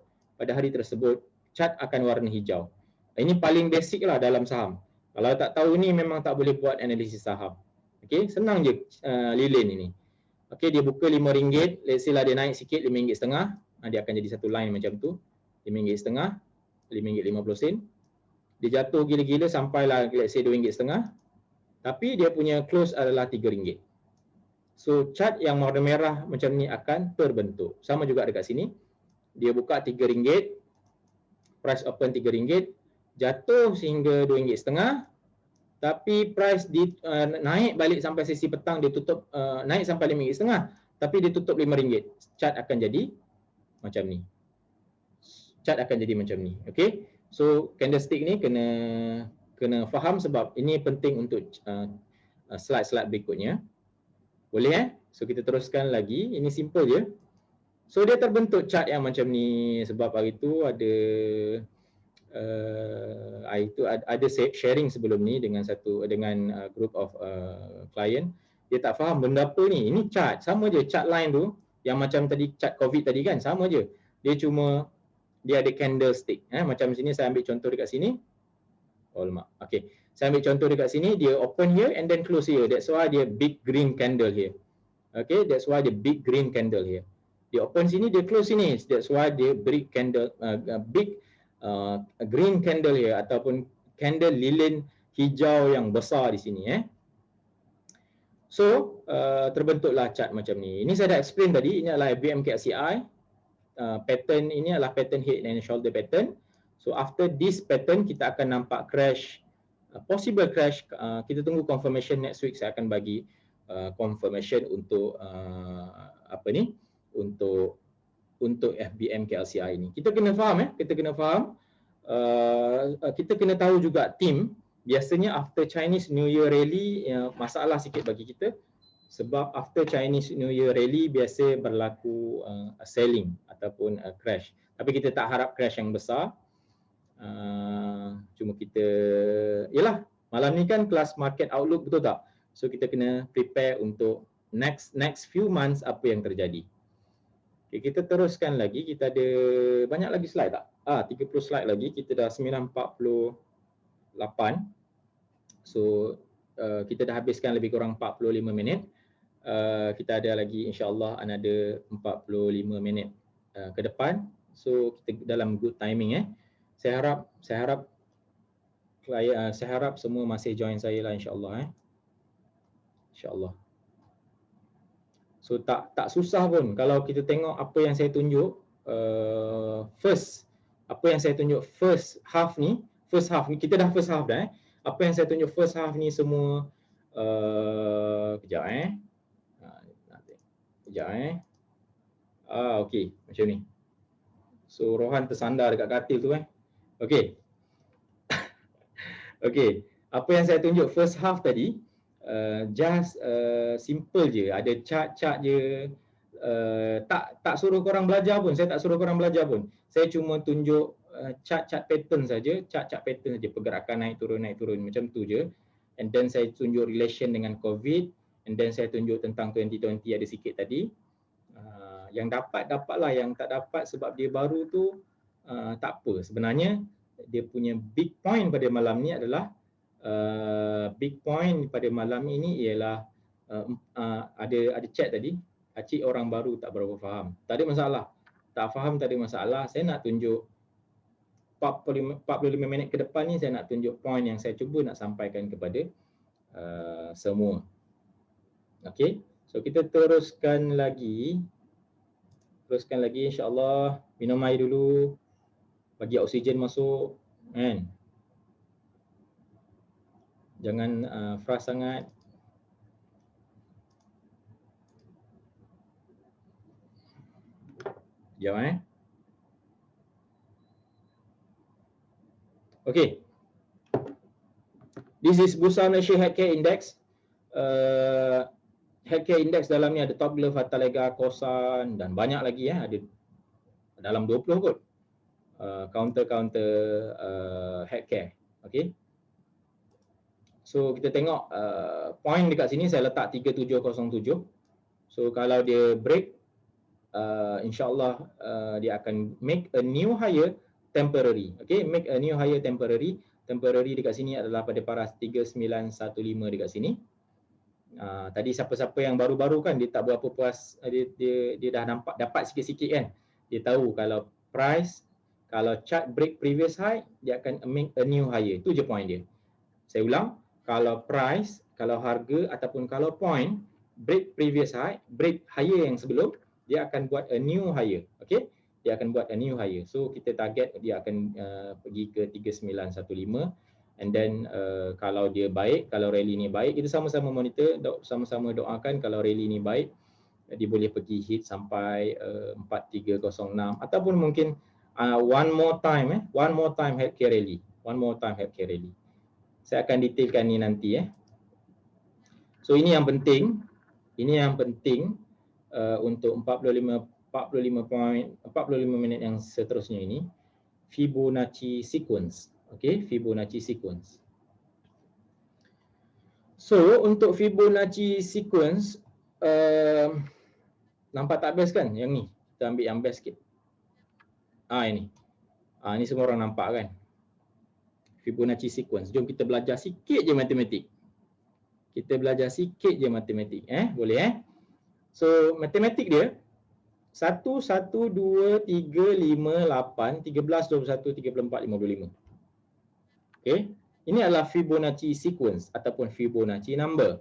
chart akan warna hijau. Ini paling basic lah dalam saham. Kalau tak tahu ni memang tak boleh buat analisis saham. Okey, senang je lilin ini. Okey, dia buka RM5, let's say lah dia naik sikit RM5.50, dia akan jadi satu line macam tu. RM5.50, RM5.50. Dia jatuh gila-gila sampailah let's say RM2.50. Tapi dia punya close adalah RM3. So chart yang warna merah macam ni akan terbentuk. Sama juga dekat sini. Dia buka RM3, price open RM3, jatuh sehingga RM2.50. Tapi price naik balik sampai sesi petang, dia tutup naik sampai RM5.50, tapi dia tutup RM5. Chart akan jadi macam ni. Okey. So candlestick ni kena faham sebab ini penting untuk slide-slide berikutnya. Boleh So kita teruskan lagi. Ini simple je. So dia terbentuk chart yang macam ni sebab hari tu ada sharing sebelum ni dengan group of client. Dia tak faham benda apa ni. Ini chart, sama je chart line tu yang macam tadi chart COVID tadi kan, sama je. Dia ada candlestick. Macam sini saya ambil contoh dekat sini. Okey. Saya ambil contoh dekat sini, dia open here and then close here. That's why dia big green candle here. Okay, that's why dia big green candle here. Dia open sini, dia close sini. That's why dia big candle, green candle here ataupun candle lilin hijau yang besar di sini. So terbentuklah chart macam ni. Ini saya dah explain tadi. Ini adalah FBM KLCI. Pattern ini adalah pattern head and shoulder pattern. So after this pattern kita akan nampak crash, possible crash. Kita tunggu confirmation next week. Saya akan bagi confirmation untuk untuk FBM KLCI ini. Kita kena faham kita kena tahu juga team. Biasanya after Chinese New Year rally masalah sikit bagi kita sebab after Chinese New Year rally biasa berlaku selling ataupun crash. Tapi kita tak harap crash yang besar. Cuma kita malam ni kan kelas market outlook, betul tak? So kita kena prepare untuk next few months apa yang terjadi. Okay, kita teruskan lagi. Kita ada banyak lagi slide tak? 30 slide lagi. Kita dah 9.48. So kita dah habiskan lebih kurang 45 minit. Kita ada lagi insya-Allah another 45 minit ke depan. So kita dalam good timing. Saya harap semua masih join saya lah insya-Allah. InsyaAllah. So tak susah pun kalau kita tengok apa yang saya tunjuk first half ni kita dah first half dah. Apa yang saya tunjuk first half ni semua kejap okey macam ni. So Rohan tersandar dekat katil tu okey. Okey, apa yang saya tunjuk first half tadi just simple je, ada chart-chart je. Tak suruh korang belajar pun, saya tak suruh korang belajar pun. Saya cuma tunjuk chart-chart pattern saja, pergerakan naik turun macam tu je. And then saya tunjuk relation dengan COVID, and then saya tunjuk tentang 2020 ada sikit tadi. Yang dapatlah, yang tak dapat sebab dia baru tu tak apa. Sebenarnya dia punya big point pada malam ni adalah ialah ada chat tadi, Acik orang baru tak berapa faham. Tak ada masalah. Tak faham tak ada masalah. Saya nak tunjuk 45 minit ke depan ni, saya nak tunjuk point yang saya cuba nak sampaikan kepada semua. Okey. So kita teruskan lagi insya-Allah. Minum air dulu. Bagi oksigen masuk kan. Jangan frust sangat. Jom Okay. This is Bursa Malaysia Healthcare Index. healthcare index dalam ni ada Top Glove, Hartalega, Kosan dan banyak lagi ya, ada dalam 20 kot. Counter-counter healthcare. Okey. So kita tengok point dekat sini saya letak 3707. So kalau dia break, insyaAllah dia akan make a new higher temporary. Okay, make a new higher temporary. Temporary dekat sini adalah pada paras 3915 dekat sini. Tadi siapa-siapa yang baru-baru kan dia tak berapa puas, dia dah nampak dapat sikit-sikit kan. Dia tahu kalau price, kalau chart break previous high, dia akan make a new higher. Itu je point dia. Saya ulang, kalau price, kalau harga ataupun kalau point break previous high, break higher yang sebelum, dia akan buat a new higher. Okey, dia akan buat a new higher. So kita target dia akan pergi ke 3915, and then kalau dia baik, kalau rally ni baik, kita sama-sama monitor, sama-sama doakan kalau rally ni baik, dia boleh pergi hit sampai 4306 ataupun mungkin one more time healthcare rally, one more time healthcare rally. Saya akan detailkan ni nanti . So ini yang penting, untuk 45 minit yang seterusnya ini, Fibonacci sequence. Okey, Fibonacci sequence. So untuk Fibonacci sequence, nampak tak best kan yang ni? Kita ambil yang best sikit. Ini. Ini semua orang nampak kan? Fibonacci sequence. Jom kita belajar sikit je matematik. Boleh . So matematik dia 1, 1, 2, 3, 5, 8, 13, 21, 34, 55. Okey. Ini adalah Fibonacci sequence ataupun Fibonacci number.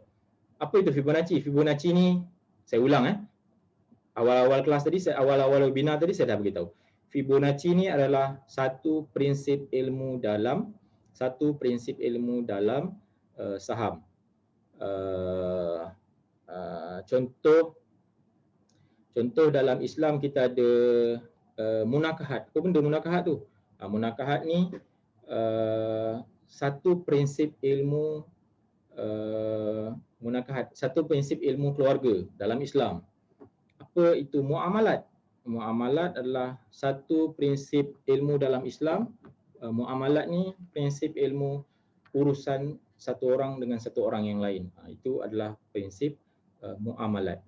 Apa itu Fibonacci? Fibonacci ni saya ulang . Awal-awal kelas tadi, awal-awal webinar tadi saya dah beritahu. Fibonacci ni adalah satu prinsip ilmu dalam saham. Contoh dalam Islam kita ada munakahat. Apa benda munakahat tu? Munakahat ni satu prinsip ilmu munakahat, satu prinsip ilmu keluarga dalam Islam. Apa itu muamalat? Muamalat adalah satu prinsip ilmu dalam Islam. Muamalat ni prinsip ilmu urusan satu orang dengan satu orang yang lain. Itu adalah prinsip muamalat.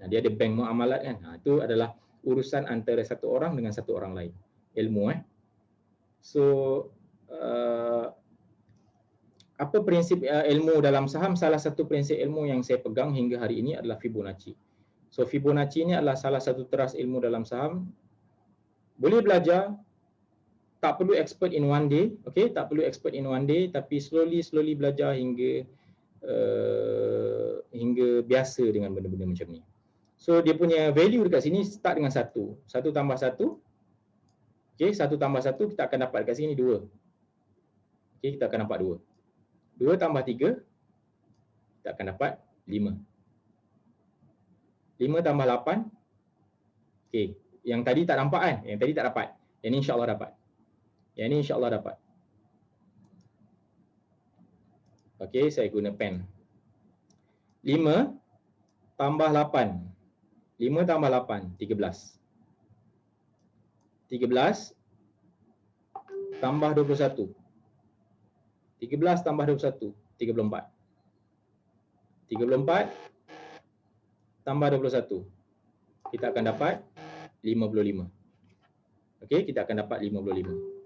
Dia ada bank muamalat kan. Itu adalah urusan antara satu orang dengan satu orang lain. Ilmu . So apa prinsip ilmu dalam saham? Salah satu prinsip ilmu yang saya pegang hingga hari ini adalah Fibonacci. So Fibonacci ini adalah salah satu teras ilmu dalam saham. Boleh belajar, tak perlu expert in one day, okey, tak perlu expert in one day, tapi slowly belajar hingga biasa dengan benda-benda macam ni. So dia punya value dekat sini start dengan 1. 1 tambah 1. Okey, 1 tambah 1 kita akan dapat dekat sini 2. Okey, kita akan dapat 2. 2 tambah 3 kita akan dapat 5. 5 tambah 8. Okey, yang tadi tak nampak kan? Yang tadi tak dapat. Yang ni insya-Allah dapat. Okey, saya guna pen. 5 tambah 8. 5 tambah 8, 13. 13 tambah 21. 13 tambah 21, 34. 34 tambah 21. Kita akan dapat 55. Okey, kita akan dapat 55.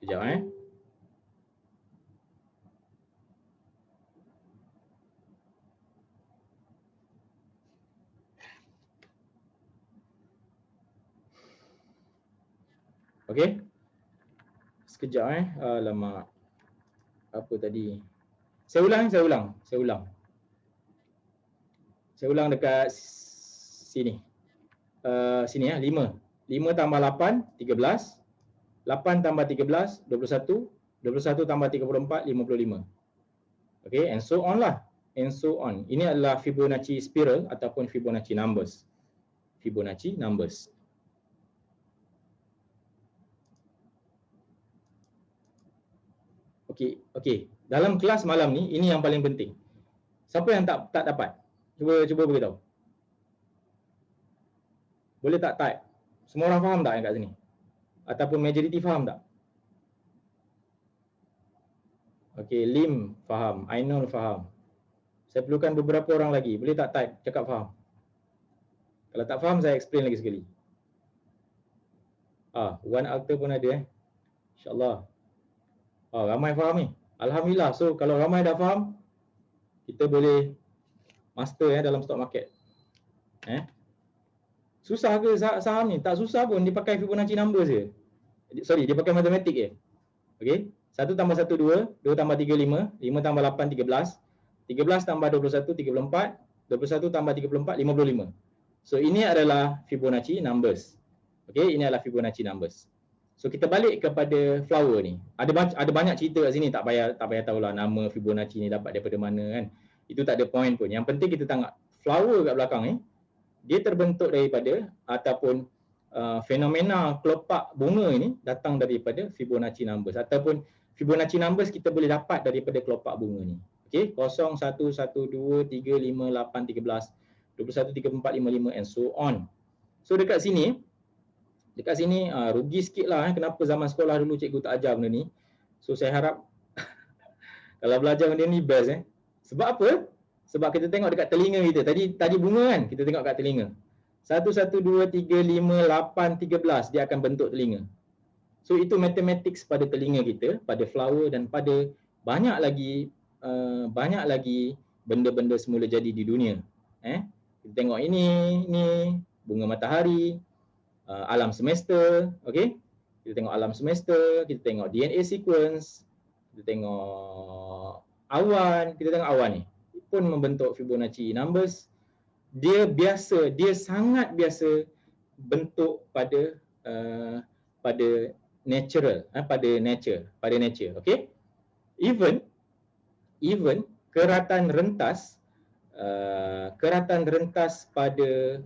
Sekejap . Okey. Sekejap . Alamak. Apa tadi? Saya ulang dekat sini. Sini 5. 5 tambah 8, 13. 8 tambah 13, 21. 21 tambah 34, 55. Okey, and so on lah. Ini adalah Fibonacci spiral ataupun Fibonacci numbers. Okey. Dalam kelas malam ni, ini yang paling penting. Siapa yang tak dapat? Cuba beritahu. Boleh tak type? Semua orang faham tak yang kat sini? Ataupun majoriti faham tak? Okey, Lim faham, Ainul faham. Saya perlukan beberapa orang lagi. Boleh tak type? Cakap faham. Kalau tak faham, saya explain lagi sekali. One alter pun ada InsyaAllah. Ramai faham ni. Alhamdulillah. So, kalau ramai dah faham, kita boleh master dalam stock market. Susah ke saham ni? Tak susah pun. Dia pakai Fibonacci numbers je. Sorry, dia pakai matematik je. Okey. 1 tambah 1, 2. 2 tambah 3, 5. 5 tambah 8, 13. 13 tambah 21, 34. 21 tambah 34, 55. So, ini adalah Fibonacci numbers. Okey, ini adalah Fibonacci numbers. So, kita balik kepada flower ni. Ada banyak cerita kat sini. Tak payah tahulah nama Fibonacci ni dapat daripada mana kan. Itu tak ada point pun. Yang penting kita tengok flower kat belakang ni. Dia terbentuk daripada ataupun fenomena kelopak bunga ini datang daripada Fibonacci numbers ataupun Fibonacci numbers kita boleh dapat daripada kelopak bunga ni. Okey, 0, 1, 1, 2, 3, 5, 8, 13, 21, 3, 4, 5, 5 and so on. So dekat sini rugi sikit lah kenapa zaman sekolah dulu cikgu tak ajar benda ni. So saya harap kalau belajar benda ni best Sebab apa? Sebab kita tengok dekat telinga kita. Tadi bunga kan, kita tengok kat telinga. 1, 1, 2, 3, 5, 8, 13 dia akan bentuk telinga. So itu mathematics pada telinga kita, pada flower dan pada banyak lagi benda-benda semula jadi di dunia. Kita tengok ini bunga matahari, alam semesta, okey. Kita tengok alam semesta, kita tengok DNA sequence, kita tengok awan, ni pun membentuk Fibonacci numbers. Dia sangat biasa bentuk pada natural, pada nature, okey. Even keratan rentas pada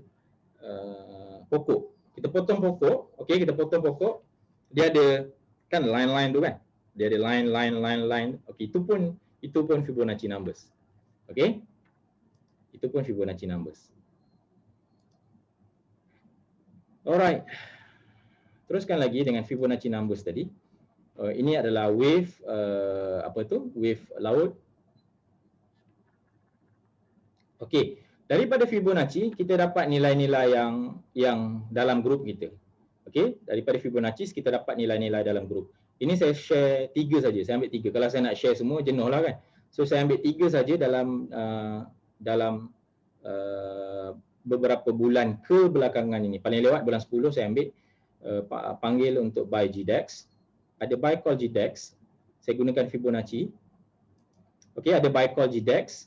pokok. Kita potong pokok, dia ada kan line-line tu kan. Dia ada line. Okey, itu pun Fibonacci numbers. Okey. Itu pun Fibonacci numbers. Alright. Teruskan lagi dengan Fibonacci numbers tadi. Ini adalah wave wave laut. Okey, daripada Fibonacci kita dapat nilai-nilai yang dalam grup kita. Okey, daripada Fibonacci kita dapat nilai-nilai dalam grup. Ini saya share 3 saja. Saya ambil 3. Kalau saya nak share semua jenuhlah kan. So saya ambil 3 saja dalam beberapa bulan kebelakangan ini. Paling lewat bulan 10 saya ambil panggil untuk buy GDEX. Ada buy call GDEX. Saya gunakan Fibonacci. Okey, ada buy call GDEX.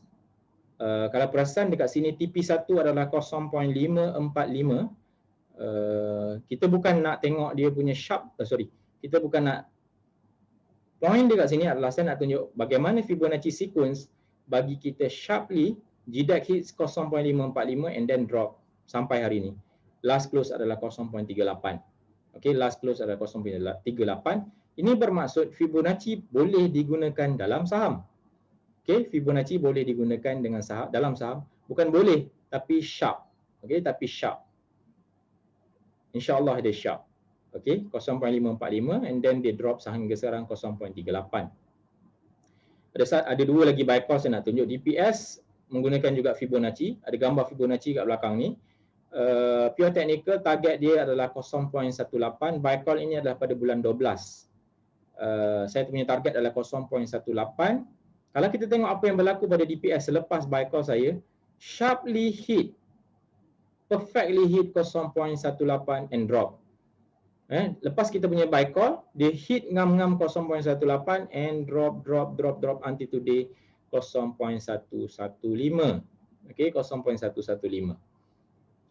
Kalau perasan dekat sini TP1 adalah 0.545. Kita bukan nak tengok dia punya sharp, kita bukan nak. Point dekat sini adalah saya nak tunjuk bagaimana Fibonacci sequence bagi kita sharply GDEX hits 0.545 and then drop sampai hari ini. Last close adalah 0.38. Okey, last close adalah 0.38. Ini bermaksud Fibonacci boleh digunakan dalam saham. Okey, Fibonacci boleh digunakan dalam saham, bukan boleh tapi sharp. Okey, tapi sharp. InsyaAllah dia sharp. Okey, 0.545 and then dia drop sehingga sekarang 0.38. Ada 2 lagi buy call saya nak tunjuk. DPS menggunakan juga Fibonacci. Ada gambar Fibonacci kat belakang ni. Pure technical target dia adalah 0.18. Buy call ini adalah pada bulan 12. Saya punya target adalah 0.18. Kalau kita tengok apa yang berlaku pada DPS selepas buy call saya, sharply hit, perfectly hit 0.18 and drop. Lepas kita punya buy call, dia hit ngam-ngam 0.18 and drop until today 0.115. Okey, 0.115.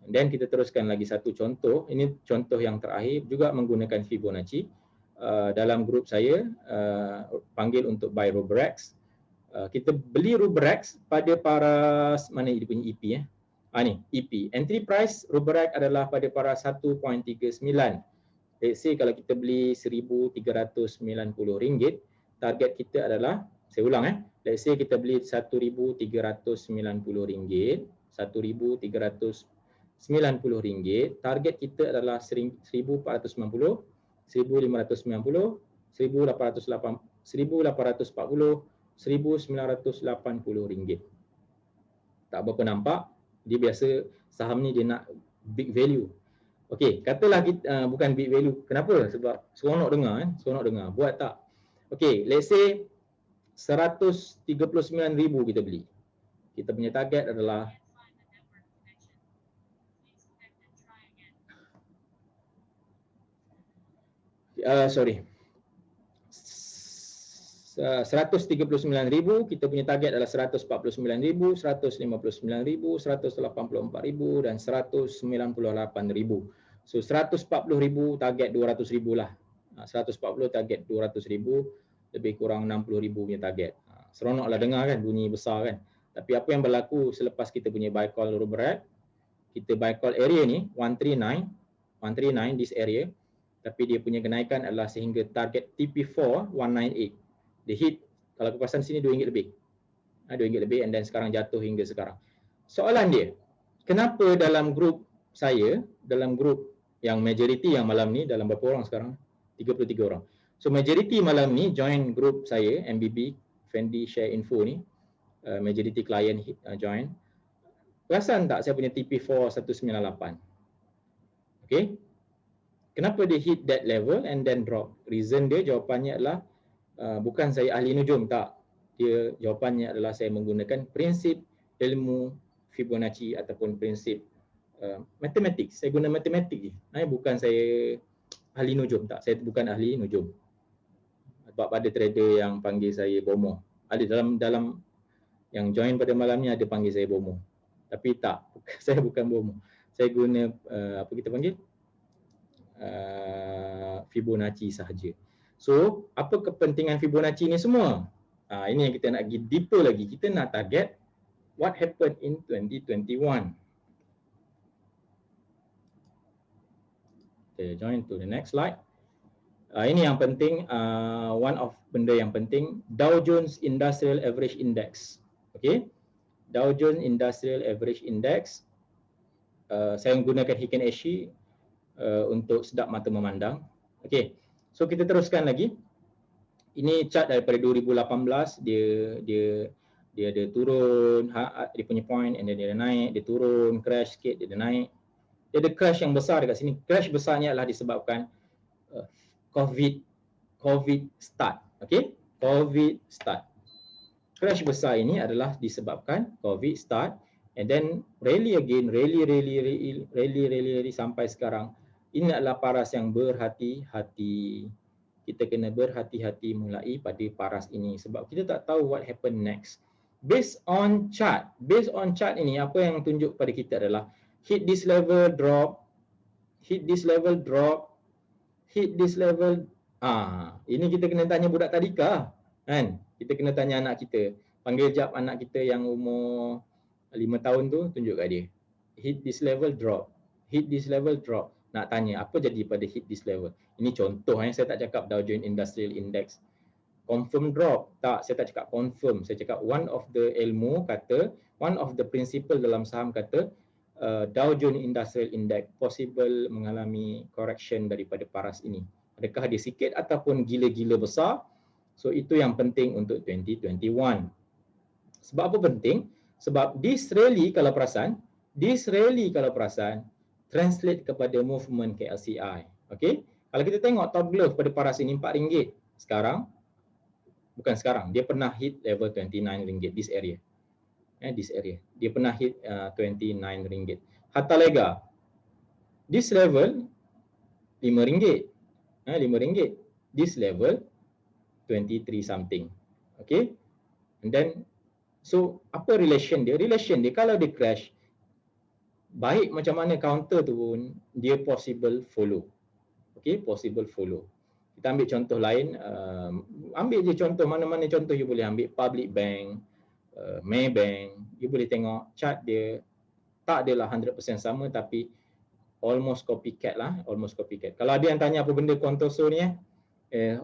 Dan kita teruskan lagi satu contoh. Ini contoh yang terakhir juga menggunakan Fibonacci. Dalam grup saya panggil untuk buy Rubrex. Kita beli Rubrex pada paras mana dia punya EP ni EP. Entry price Rubrex adalah pada paras 1.39. Let's say kalau kita beli RM1,390, target kita adalah Saya ulang let's say kita beli RM1,390, RM1,390, target kita adalah RM1,490, RM1,590, RM1,840, RM1,980. Tak berapa nampak, dia biasa saham ni dia nak big value. Okey, katalah kita, bukan big value. Kenapa? Sebab seronok dengar seronok dengar. Buat tak? Okey, let's say 139,000 kita beli. Kita punya target adalah sorry. 139,000, kita punya target adalah 149,000, 159,000, 184,000 dan 198,000. So 140,000 target 200,000 lah. 140 target 200,000, lebih kurang 60,000 punya target. Seronoklah dengar kan, bunyi besar kan. Tapi apa yang berlaku selepas kita punya buy call berat, kita buy call area ni 139 this area, tapi dia punya kenaikan adalah sehingga target TP4 198. Dia hit, kalau aku pasang sini RM2 lebih. RM2 lebih and then sekarang jatuh hingga sekarang. Soalan dia, kenapa dalam grup saya, dalam grup yang majority yang malam ni, dalam berapa orang sekarang? 33 orang. So majority malam ni join grup saya, MBB, Fendi Share Info ni, majority client join. Perasan tak saya punya TP4 198? Okay. Kenapa dia hit that level and then drop? Reason dia, jawapannya adalah bukan saya ahli nujum, tak. Dia jawapannya adalah saya menggunakan prinsip ilmu Fibonacci ataupun prinsip matematik. Saya guna matematik je. Bukan saya ahli nujum, tak. Saya bukan ahli nujum. Sebab ada trader yang panggil saya bomo. Ada dalam yang join pada malam ni ada panggil saya bomo. Tapi tak, saya bukan bomo. Saya guna apa kita panggil? Fibonacci sahaja. So, apa kepentingan Fibonacci ni semua? Ini yang kita nak pergi deeper lagi. Kita nak target what happened in 2021. Okay, join to the next slide. Ini yang penting, one of benda yang penting, Dow Jones Industrial Average Index. Okay, Dow Jones Industrial Average Index. Saya menggunakan Heiken-Ashi untuk sedap mata memandang. Okay, so kita teruskan lagi. Ini chart daripada 2018, dia ada turun, dia punya point, and then dia naik, dia turun, crash sikit, dia naik. Dia ada crash yang besar dekat sini. Crash besarnya adalah disebabkan COVID start. Okay, COVID start. Crash besar ini adalah disebabkan COVID start, and then rally again, rally sampai sekarang. Ini adalah paras yang berhati-hati. Kita kena berhati-hati mulai pada paras ini sebab kita tak tahu what happen next. Based on chart ini apa yang tunjuk pada kita adalah hit this level, drop, hit this level, drop, hit this level. Ini kita kena tanya budak tadika kan. Kita kena tanya anak kita. Panggil jap anak kita yang umur 5 tahun tu, tunjuk kat dia. Hit this level, drop. Hit this level, drop. Nak tanya apa jadi pada hit this level. Ini contoh saya tak cakap Dow Jones Industrial Index confirm drop. Tak, saya tak cakap confirm. Saya cakap one of the ilmu kata, one of the principle dalam saham kata Dow Jones Industrial Index possible mengalami correction daripada paras ini. Adakah dia sikit ataupun gila-gila besar? So itu yang penting untuk 2021. Sebab apa penting? Sebab this rally kalau perasan translate kepada movement KLCI. Okey? Kalau kita tengok top glove pada paras ini RM4. Dia pernah hit level RM29 this area. This area. Dia pernah hit RM29. Harta Lega. This level RM5. RM5. This level 23 something. Okay. And then so apa relation dia? Relation dia kalau dia crash, baik macam mana counter tu pun dia possible follow. Okay, possible follow. Kita ambil contoh lain, ambil je contoh mana-mana contoh you boleh ambil. Public Bank, Maybank, you boleh tengok chart dia tak adalah 100% sama tapi almost copycat lah, almost copycat. Kalau ada yang tanya apa benda Contoso ni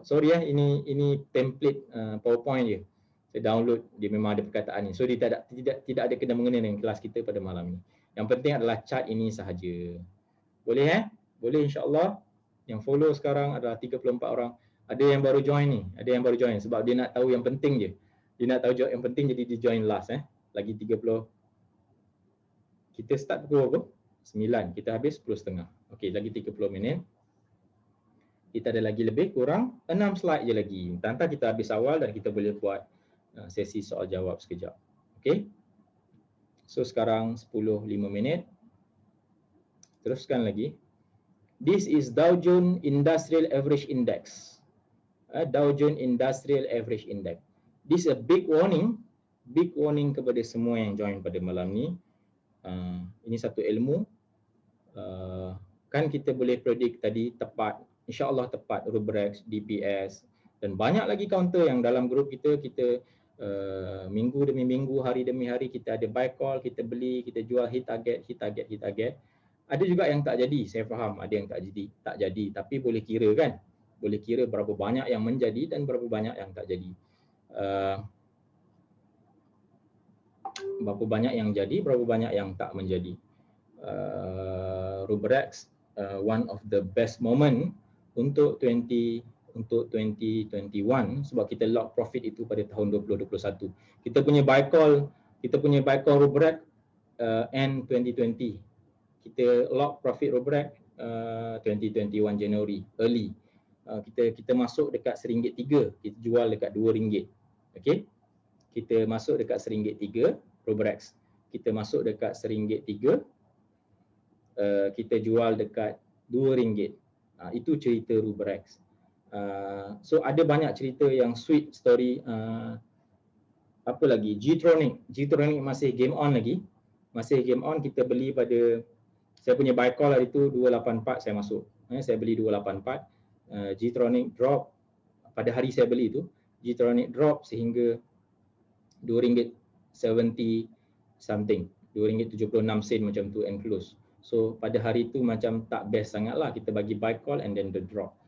sorry ini template PowerPoint je. Saya download, dia memang ada perkataan ni. So dia tidak ada kena mengena dengan kelas kita pada malam ni. Yang penting adalah chart ini sahaja. Boleh Boleh insya-Allah. Yang follow sekarang adalah 34 orang. Ada yang baru join ni, ada yang baru join sebab dia nak tahu yang penting je. Dia nak tahu yang penting jadi dia join last Lagi 30. Kita start pukul apa? 9. Kita habis 10.30. Okey, lagi 30 minit. Kita ada lagi lebih kurang 6 slide je lagi. Entah kita habis awal dan kita boleh buat sesi soal jawab sekejap. Okey. So sekarang 10.05 minit. Teruskan lagi. This is Dow Jones Industrial Average Index. Dow Jones Industrial Average Index. This is a big warning kepada semua yang join pada malam ni. Ini satu ilmu. Kan kita boleh predict tadi tepat, insya-Allah tepat Rubrex, DPS dan banyak lagi counter yang dalam grup kita minggu demi minggu, hari demi hari kita ada buy call, kita beli, kita jual, hit target. Ada juga yang tak jadi, saya faham ada yang tak jadi, tapi boleh kira kan? Boleh kira berapa banyak yang menjadi dan berapa banyak yang tak jadi. Berapa banyak yang jadi, berapa banyak yang tak menjadi. Rubrex one of the best moment untuk 2021 sebab kita lock profit itu pada tahun 2021. Kita punya buy call Rubrex end 2020. Kita lock profit Rubrex 2021 Januari early. Kita masuk dekat RM1.3, kita jual dekat RM2. Okey. Kita masuk dekat RM1.3 Rubrex. Kita masuk dekat RM1.3, kita jual dekat RM2. Itu cerita Rubrex. So ada banyak cerita yang sweet story. Apa lagi? G-Tronic masih game on lagi. Masih game on, kita beli pada, saya punya buy call hari itu 284 saya masuk. Saya beli 284. G-Tronic drop pada hari saya beli itu. G-Tronic drop sehingga RM2.70 something. RM2.76 macam tu and close. So pada hari itu macam tak best sangatlah, kita bagi buy call and then the drop.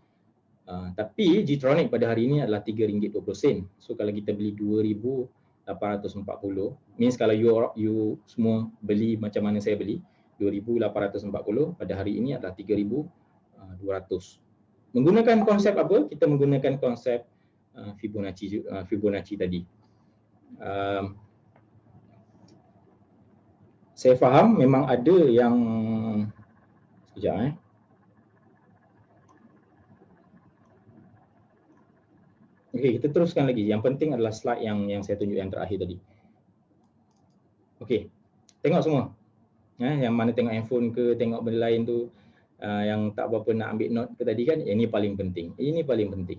Tapi G-Tronic pada hari ini adalah RM3.20. So kalau kita beli 2,840, means kalau you semua beli macam mana saya beli 2,840, pada hari ini adalah 3,200. Menggunakan konsep apa? Kita menggunakan konsep Fibonacci tadi. Saya faham memang ada yang sekejap Okey, kita teruskan lagi. Yang penting adalah slide yang saya tunjuk yang terakhir tadi. Okey. Tengok semua. Yang mana tengok handphone ke, tengok benda lain tu, yang tak berapa nak ambil note ke tadi kan, ini paling penting. Ini paling penting.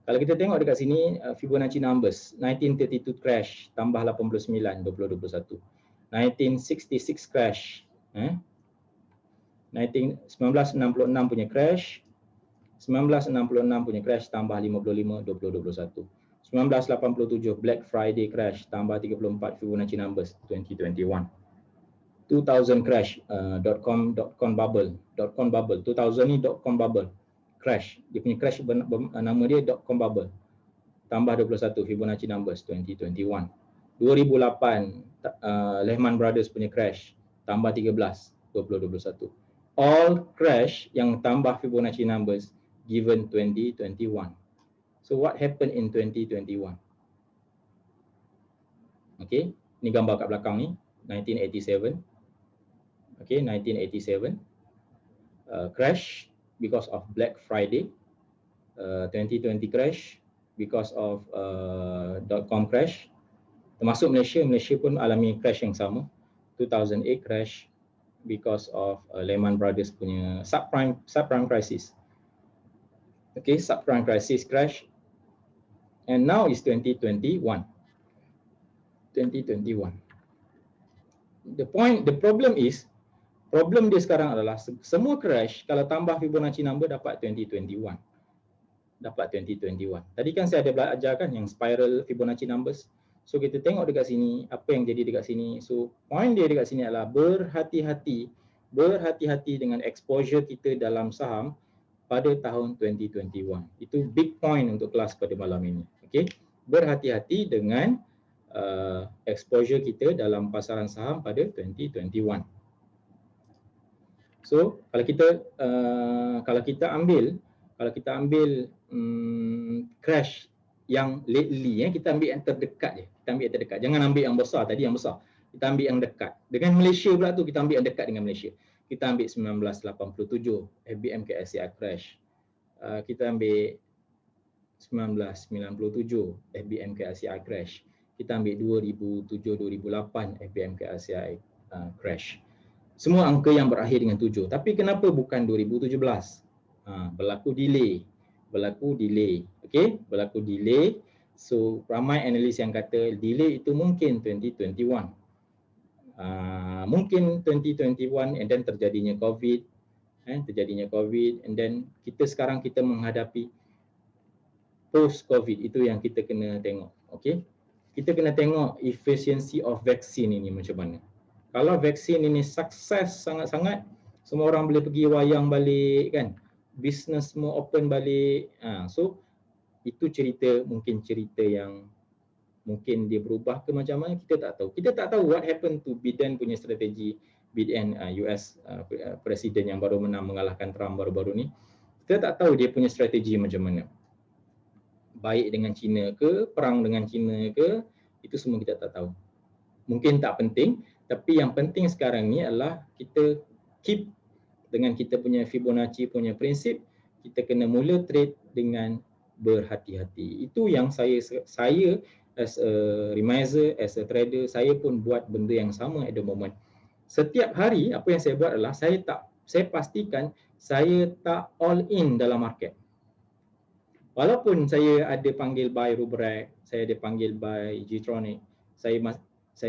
Kalau kita tengok dekat sini Fibonacci numbers, 1932 crash tambah 89 2021. 1966 crash, 1966 punya crash, 1966 punya crash tambah 55 2021. 1987 Black Friday crash tambah 34 Fibonacci numbers 2021. 2000 crash .com bubble 2000 ni .com bubble crash, dia punya crash nama dia .com bubble tambah 21 Fibonacci numbers 2021. 2008 Lehman Brothers punya crash tambah 13 2021. All crash yang tambah Fibonacci numbers given 2021. So what happened in 2021? Okay, ini gambar kat belakang ni 1987. Okay, 1987 crash because of Black Friday. 2020 crash because of .com crash. Termasuk Malaysia pun alami crash yang sama. 2008 crash because of Lehman Brothers punya subprime crisis. Okay, subprime crisis crash. And now is 2021. The problem dia sekarang adalah semua crash kalau tambah Fibonacci number dapat 2021. Tadi kan saya ada belajar kan yang spiral Fibonacci numbers. So kita tengok dekat sini apa yang jadi dekat sini. So point dia dekat sini adalah berhati-hati dengan exposure kita dalam saham pada tahun 2021. Itu big point untuk kelas pada malam ini. Okay, berhati-hati dengan exposure kita dalam pasaran saham pada 2021. So kalau kita ambil crash yang lately, kita ambil yang terdekat je. Kita ambil yang terdekat. Jangan ambil yang besar tadi, yang besar. Kita ambil yang dekat. Dengan Malaysia pula tu, kita ambil yang dekat dengan Malaysia. Kita ambil 1987 FBM KSCI crash. Kita ambil 1997 FBM KSCI crash. Kita ambil 2007-2008 FBM KSCI crash. Semua angka yang berakhir dengan 7. Tapi kenapa bukan 2017? Berlaku delay. Okey, berlaku delay. So ramai analis yang kata delay itu mungkin 2021. Mungkin 2021 and then terjadinya COVID, and then sekarang kita menghadapi post COVID. Itu yang kita kena tengok. Okey, kita kena tengok efficiency of vaksin ini macam mana. Kalau vaksin ini sukses sangat-sangat, semua orang boleh pergi wayang balik kan, bisnes semua open balik. So itu mungkin cerita yang mungkin dia berubah ke macam mana, kita tak tahu. Kita tak tahu what happened to Biden punya strategi. Biden US presiden yang baru menang mengalahkan Trump baru-baru ni. Kita tak tahu dia punya strategi macam mana. Baik dengan China ke, perang dengan China ke, itu semua kita tak tahu. Mungkin tak penting, tapi yang penting sekarang ni adalah kita keep dengan kita punya Fibonacci punya prinsip. Kita kena mula trade dengan berhati-hati. Itu yang saya as a remiser, as a trader, saya pun buat benda yang sama at the moment. Setiap hari apa yang saya buat adalah saya pastikan saya tak all in dalam market. Walaupun saya ada panggil buy Rubrik, saya ada panggil buy Gtronic, saya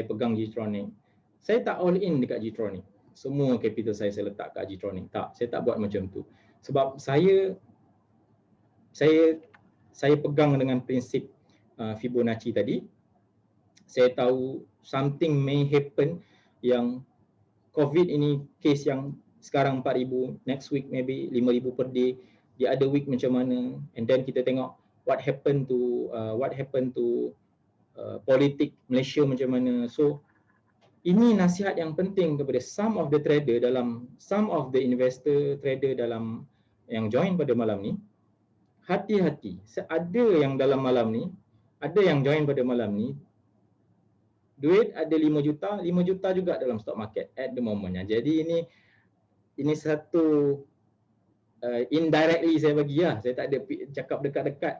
pegang Gtronic, saya tak all in dekat Gtronic. Semua capital saya letak kat Gtronic. Tak, saya tak buat macam tu. Sebab saya pegang dengan prinsip Fibonacci tadi. Saya tahu something may happen, yang COVID ini case yang sekarang 4,000, next week maybe 5,000 per day, the other week macam mana, and then kita tengok what happened to politik Malaysia macam mana. So ini nasihat yang penting kepada some of the investor trader dalam yang join pada malam ni. Hati-hati, ada yang dalam malam ni, ada yang join pada malam ni, duit ada 5 juta juga dalam stock market at the moment. Jadi ini satu indirectly saya bagi lah. Saya tak ada cakap dekat-dekat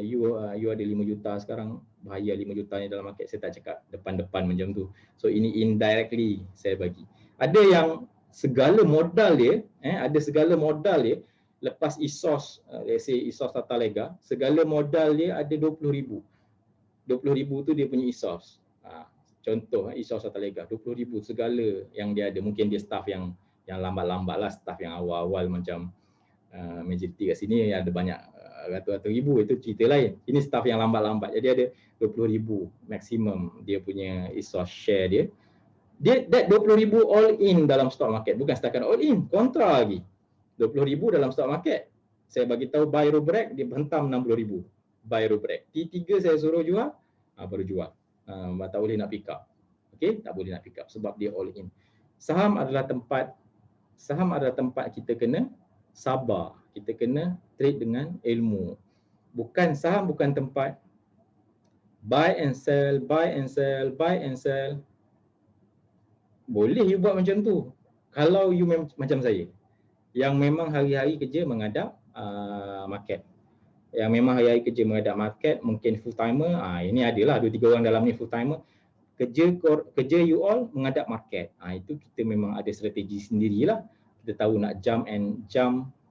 you ada 5 juta sekarang, bahaya 5 juta ni dalam market. Saya tak cakap depan-depan macam tu. So ini indirectly saya bagi. Ada yang segala modal dia, lepas ESOS, let's say ESOS Tatalega, segala modal dia ada 20,000. 20,000 tu dia punya ESOS. Contoh ESOS Tatalega, 20,000 segala yang dia ada. Mungkin dia staff yang lambat-lambat lah, staff yang awal-awal macam majority kat sini ada banyak ratus-ratus ribu, itu cerita lain. Ini staff yang lambat-lambat, jadi ada 20,000 maksimum dia punya ESOS share dia. That 20,000 all in dalam stock market, bukan setakat all in, kontra lagi. 20,000 dalam stock market, saya bagi tahu buy Rubrik, dia hentam 60,000. Buy Rubrik. T3 saya suruh jual, baru jual. Tak boleh nak pick up. Okey, tak boleh nak pick up sebab dia all in. Saham adalah tempat kita kena sabar. Kita kena trade dengan ilmu. Saham bukan tempat buy and sell. Boleh you buat macam tu kalau you macam saya, yang memang hari-hari kerja menghadap market. Yang memang hari-hari kerja menghadap market, mungkin full timer, ini adalah 2-3 orang dalam ni full timer. Kerja you all menghadap market. Itu kita memang ada strategi sendirilah. Kita tahu nak jump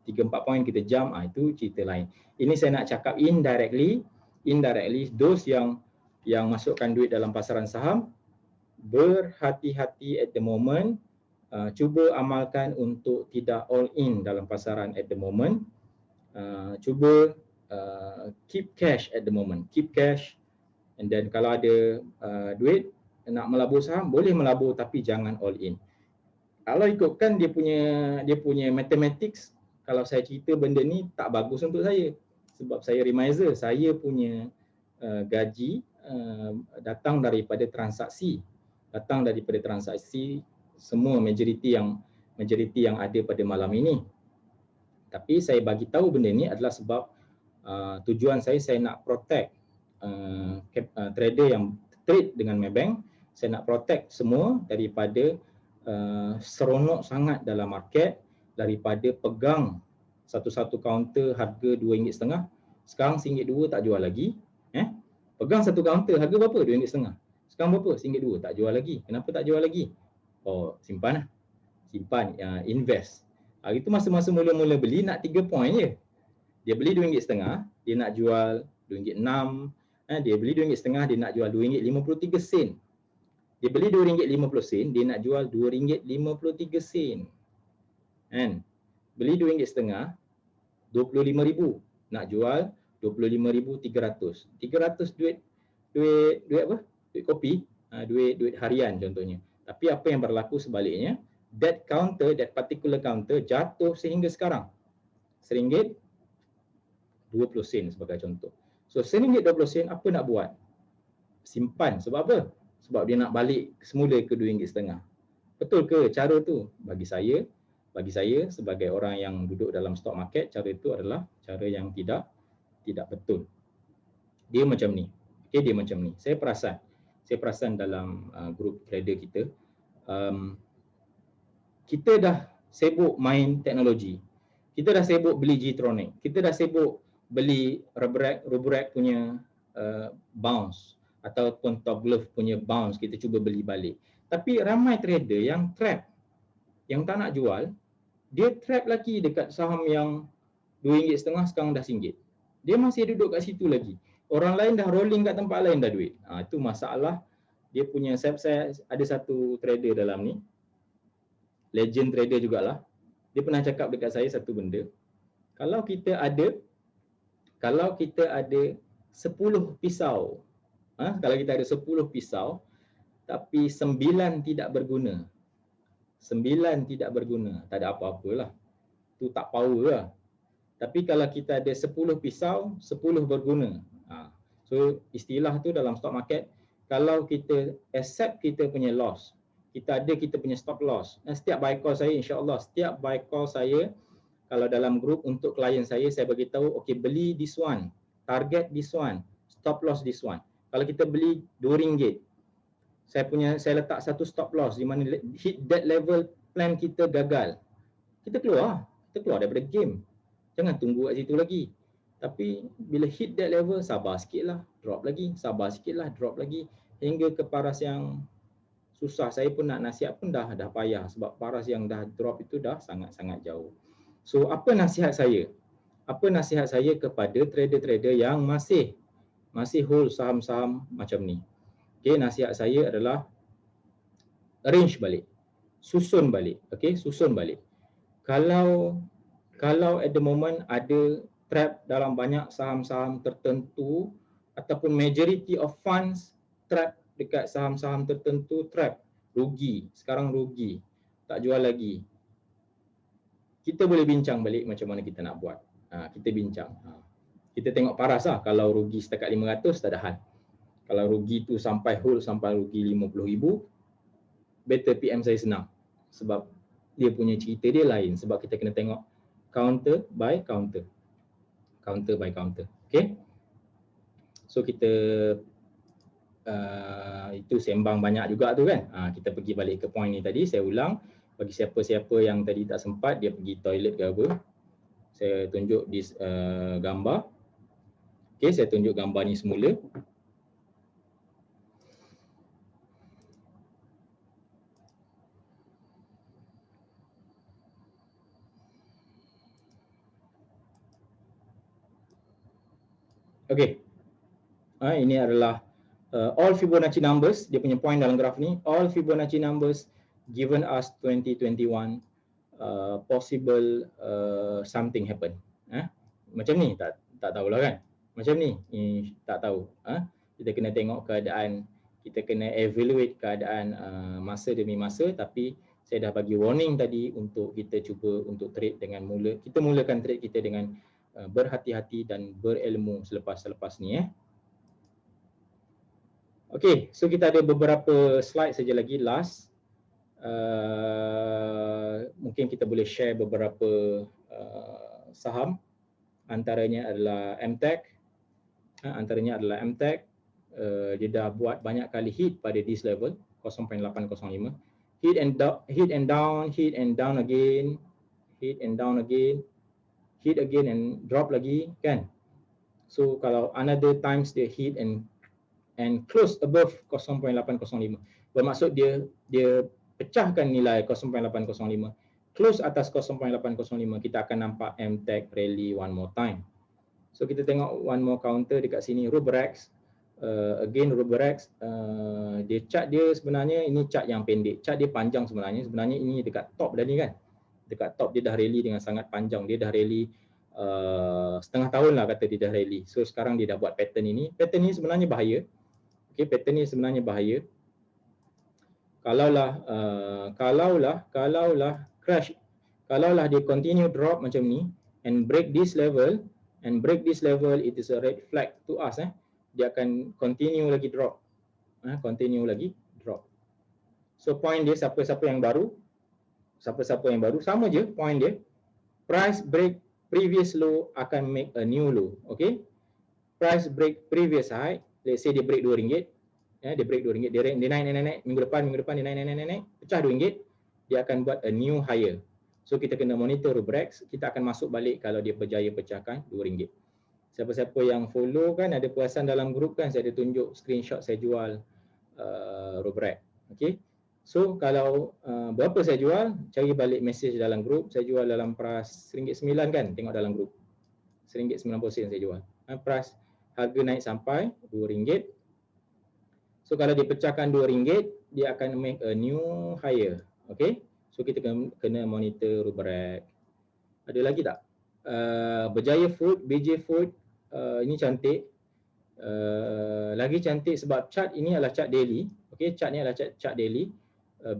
3-4 poin kita jump, itu cerita lain. Ini saya nak cakap indirectly those yang masukkan duit dalam pasaran saham, berhati-hati at the moment. Cuba amalkan untuk tidak all in dalam pasaran at the moment. Cuba keep cash at the moment. Keep cash, and then kalau ada duit nak melabur saham, boleh melabur tapi jangan all in. Kalau ikutkan dia punya mathematics, kalau saya cerita benda ni tak bagus untuk saya. Sebab saya remiser, saya punya gaji datang daripada transaksi, semua majoriti yang ada pada malam ini. Tapi saya bagi tahu benda ni adalah sebab tujuan saya nak protect trader yang trade dengan Maybank. Saya nak protect semua daripada seronok sangat dalam market, daripada pegang satu-satu kaunter harga RM2.5, sekarang RM1.2 tak jual lagi. Pegang satu kaunter harga berapa? RM2.5. Sekarang berapa? RM1.2 tak jual lagi. Kenapa tak jual lagi? Oh, simpan lah. Simpan, invest. Hari tu masa-masa mula-mula beli nak 3 poin je. Dia beli RM2.5, dia nak jual RM2.6. Dia beli RM2.5, dia nak jual RM2.53. Dia beli RM2.50, dia nak jual RM2.53. Kan? Beli RM2.5, RM25,000, nak jual RM25,300. 300 duit apa? Duit kopi, duit harian contohnya. Tapi apa yang berlaku sebaliknya, that particular counter jatuh sehingga sekarang RM1.20 sebagai contoh. So RM1.20 apa nak buat? Simpan. Sebab apa? Sebab dia nak balik semula ke RM2.5. Betul ke cara tu? Bagi saya sebagai orang yang duduk dalam stock market, cara itu adalah cara yang tidak betul. Dia macam ni. Okey, dia macam ni. Saya perasan dalam grup trader kita, kita dah sibuk main teknologi. Kita dah sibuk beli G-Tronic. Kita dah sibuk beli Rubrik punya bounce ataupun Top Glove punya bounce, kita cuba beli balik. Tapi ramai trader yang trap, yang tak nak jual, dia trap lagi dekat saham yang RM2.5 sekarang dah RM1. Dia masih duduk kat situ lagi. Orang lain dah rolling kat tempat lain dah duit. Itu masalah. Dia punya, saya ada satu trader dalam ni, legend trader jugalah. Dia pernah cakap dekat saya satu benda. Kalau kita ada 10 pisau, kalau kita ada 10 pisau tapi 9 tidak berguna. 9 tidak berguna, tak ada apa-apalah. Tu tak power lah. Tapi kalau kita ada 10 pisau, 10 berguna. So istilah tu dalam stock market, kalau kita accept kita punya loss, kita punya stop loss. Setiap buy call saya, insya-Allah setiap buy call saya, kalau dalam grup untuk klien saya bagi tahu, okey, beli this one, target this one, stop loss this one. Kalau kita beli RM2, saya letak satu stop loss di mana hit that level plan kita gagal. Kita keluar daripada game. Jangan tunggu kat situ lagi. Tapi bila hit that level, sabar sikitlah, drop lagi, sabar sikitlah, drop lagi, hingga ke paras yang susah. Saya pun nak nasihat pun dah payah sebab paras yang dah drop itu dah sangat-sangat jauh. So apa nasihat saya? Apa nasihat saya kepada trader-trader yang masih hold saham-saham macam ni? Okey, nasihat saya adalah arrange balik. Susun balik. Okey, susun balik. Kalau at the moment ada trap dalam banyak saham-saham tertentu ataupun majority of funds trap dekat saham-saham tertentu, trap, rugi, sekarang rugi, tak jual lagi. Kita boleh bincang balik macam mana kita nak buat. Kita bincang. Kita tengok paras lah. Kalau rugi setakat 500, tak ada hal. Kalau rugi tu sampai rugi 50,000, better PM saya senang. Sebab dia punya cerita dia lain. Sebab kita kena tengok counter by counter. Counter by counter. Okay. So kita itu sembang banyak juga tu kan. Kita pergi balik ke point ni tadi. Saya ulang. Bagi siapa-siapa yang tadi tak sempat, dia pergi toilet ke apa, saya tunjuk di gambar. Okey, saya tunjuk gambar ni semula. Okey. Ini adalah all Fibonacci numbers, dia punya point dalam graf ni. All Fibonacci numbers given us 2021 possible something happen. Macam ni tak tahulah kan. Macam ni tak tahu. Kita kena tengok keadaan, kita kena evaluate keadaan masa demi masa. Tapi saya dah bagi warning tadi untuk kita cuba untuk trade dengan kita mulakan trade kita dengan berhati-hati dan berilmu selepas ni. Okey, so kita ada beberapa slide saja lagi last. Mungkin kita boleh share beberapa saham. Antaranya adalah MTech. Dia dah buat banyak kali hit pada this level 0.805. Hit and down, hit and down, hit and down again, hit and down again, hit again and drop lagi, kan? So kalau another times dia hit and close above 0.805, bermaksud dia pecahkan nilai 0.805, close atas 0.805, kita akan nampak MTech rally one more time. So kita tengok one more counter dekat sini, Rubrex. Again Rubrex, dia chart dia sebenarnya ini chart yang pendek, chart dia panjang sebenarnya. Sebenarnya ini dekat top dah ni kan. Dekat top dia dah rally dengan sangat panjang. Dia dah rally setengah tahun lah kata dia dah rally. So sekarang dia dah buat pattern ini. Pattern ini sebenarnya bahaya. Okay, pattern ini sebenarnya bahaya. Kalaulah crash, kalaulah dia continue drop macam ni and break this level, it is a red flag to us. Dia akan continue lagi drop. So point dia, siapa-siapa yang baru sama je point dia. Price break previous low akan make a new low. Okay, price break previous high, let's say dia break RM2, dia break RM2, dia naik, minggu depan dia naik, pecah RM2, dia akan buat a new higher. So kita kena monitor Rubrex, kita akan masuk balik kalau dia berjaya pecahkan RM2. Siapa-siapa yang follow kan, ada perasan dalam grup kan, saya ada tunjuk screenshot saya jual Rubrex. Okay, so kalau berapa saya jual, cari balik message dalam grup. Saya jual dalam price RM9 kan, tengok dalam grup, RM1.90 saya jual. Price harga naik sampai RM2. So kalau dia pecahkan RM2, dia akan make a new higher. Okay, so kita kena monitor Rubrex. Ada lagi tak? Berjaya Food, BJ Food, ini cantik. Lagi cantik sebab chart ini adalah chart daily. Okay, chart ni adalah chart daily.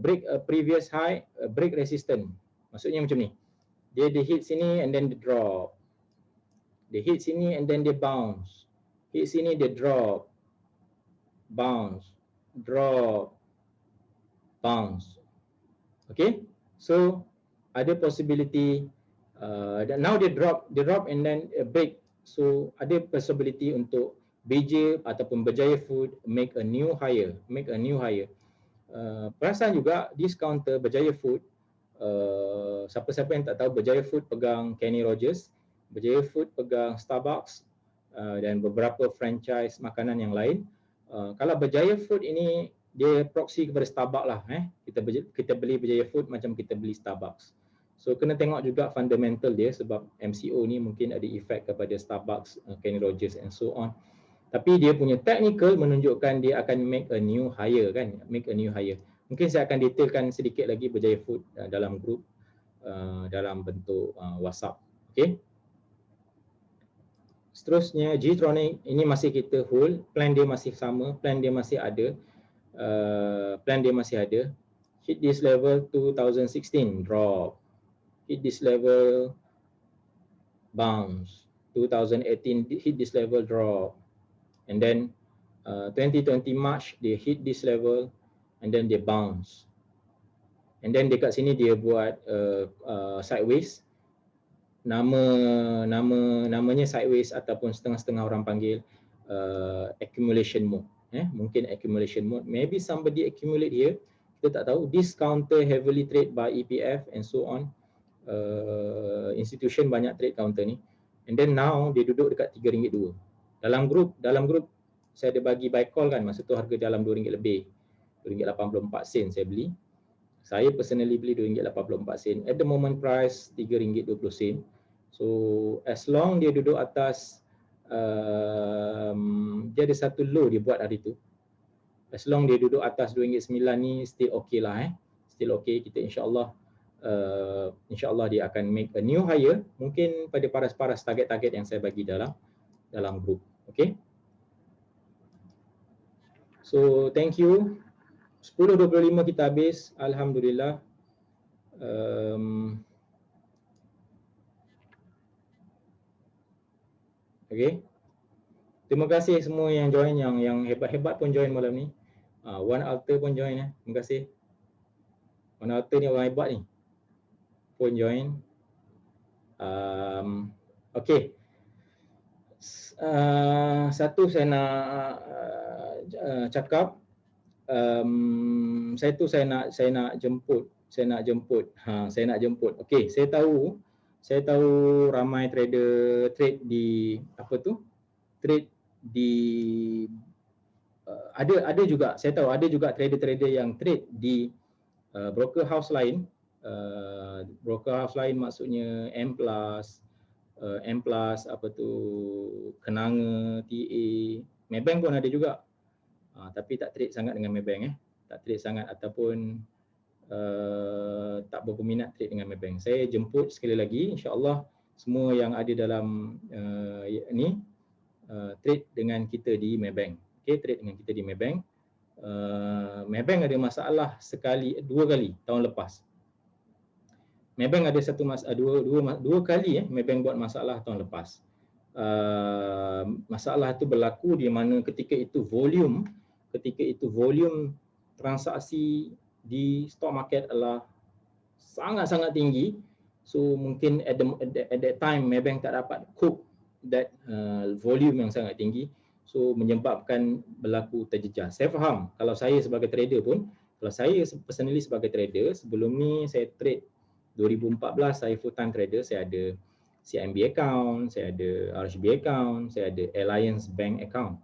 Break a previous high, break resistance. Maksudnya macam ni. Dia hit sini and then dia drop. Dia hit sini and then dia bounce. Hit sini dia drop. Bounce. Drop. Bounce. Okay. So ada possibility now dia drop and then break. So ada possibility untuk BJ ataupun Berjaya Food make a new higher. Perasan juga discounter Berjaya Food, siapa-siapa yang tak tahu, Berjaya Food pegang Kenny Rogers, Berjaya Food pegang Starbucks dan beberapa franchise makanan yang lain. Kalau Berjaya Food ini dia proxy kepada Starbucks lah. Kita beli Berjaya Food macam kita beli Starbucks. So kena tengok juga fundamental dia sebab MCO ni mungkin ada efek kepada Starbucks, Kenny Rogers and so on. Tapi dia punya technical menunjukkan dia akan make a new higher kan, Mungkin saya akan detailkan sedikit lagi Berjaya Food dalam grup dalam bentuk WhatsApp. Okey. Seterusnya Gtronic, ini masih kita hold, plan dia masih sama, plan dia masih ada. Hit this level 2016 drop. Hit this level bounce. 2018 hit this level drop. And then 2020 March dia hit this level and then dia bounce. And then dekat sini dia buat sideways. Namanya sideways ataupun setengah-setengah orang panggil accumulation mode. Mungkin accumulation mode. Maybe somebody accumulate here. Kita tak tahu. This counter heavily trade by EPF and so on. Institution banyak trade counter ni. And then now dia duduk dekat RM3.2. Dalam grup saya ada bagi buy call kan, masa tu harga dalam RM2 lebih. RM2.84 saya beli. Saya personally beli RM2.84. At the moment price RM3.20. So as long dia duduk atas dia ada satu low dia buat hari tu. As long dia duduk atas RM2.9 ni still okay lah. Still okay, kita insya-Allah dia akan make a new higher, mungkin pada paras-paras target-target yang saya bagi dalam grup. Okay. So thank you. 10.25 kita habis, alhamdulillah. Okay. Terima kasih semua yang join, yang hebat-hebat pun join malam ni. One Alter pun join ya. Terima kasih. One Alter ni orang hebat ni. Pun join. Okey. Satu saya nak cakap, saya nak jemput. Saya nak jemput. Okey, saya tahu ramai trader trade di apa tu? Trade di ada juga, saya tahu ada juga trader-trader yang trade di broker house lain. Broker house lain maksudnya M+, apa tu, Kenanga, TA, Maybank pun ada juga. Tapi tak trade sangat dengan Maybank tak trade sangat ataupun tak berminat trade dengan Maybank. Saya jemput sekali lagi, insya-Allah semua yang ada dalam ni trade dengan kita di Maybank. Okey, trade dengan kita di Maybank. Maybank ada masalah dua kali tahun lepas. Maybank ada dua kali Maybank buat masalah tahun lepas. Masalah itu berlaku di mana ketika itu volume transaksi di stock market adalah sangat-sangat tinggi. So mungkin at that time Maybank tak dapat cope that volume yang sangat tinggi. So menyebabkan berlaku terjejas. Saya faham kalau saya sebagai trader pun, kalau saya personally sebagai trader, sebelum ni saya trade 2014 saya full time trader, saya ada CIMB account, saya ada RHB account, saya ada Alliance Bank account.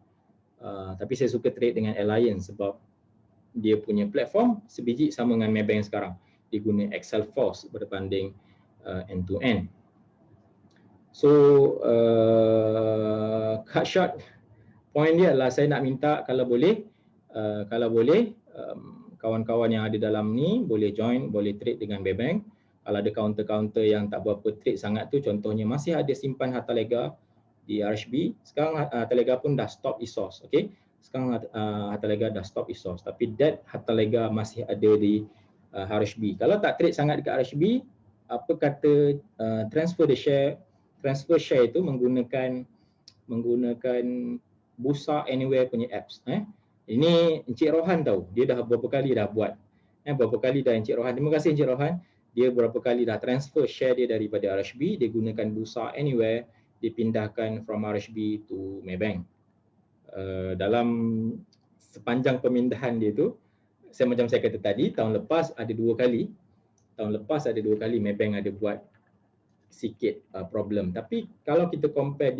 Tapi saya suka trade dengan Alliance sebab dia punya platform sebiji sama dengan Maybank sekarang. Dia guna Excel Force berbanding end to end. So cut short, point dia adalah saya nak minta kalau boleh kawan-kawan yang ada dalam ni boleh join, boleh trade dengan Maybank. Kalau ada counter-counter yang tak berapa trade sangat tu, contohnya masih ada simpan Harta Lega di RHB, sekarang Harta Lega pun dah stop ESOS, okey. Sekarang Harta Lega dah stop ESOS, tapi that Harta Lega masih ada di RHB. Kalau tak trade sangat dekat RHB, apa kata transfer share itu menggunakan Bursa Anywhere punya apps. Ini Encik Rohan tahu, dia dah berapa kali dah buat. Berapa kali dah Encik Rohan. Terima kasih Encik Rohan. Dia berapa kali dah transfer share dia daripada RHB, dia gunakan Bursa Anywhere, dipindahkan from RHB to Maybank. Dalam sepanjang pemindahan dia tu, macam saya kata tadi, tahun lepas ada dua kali Maybank ada buat sikit problem. Tapi kalau kita compare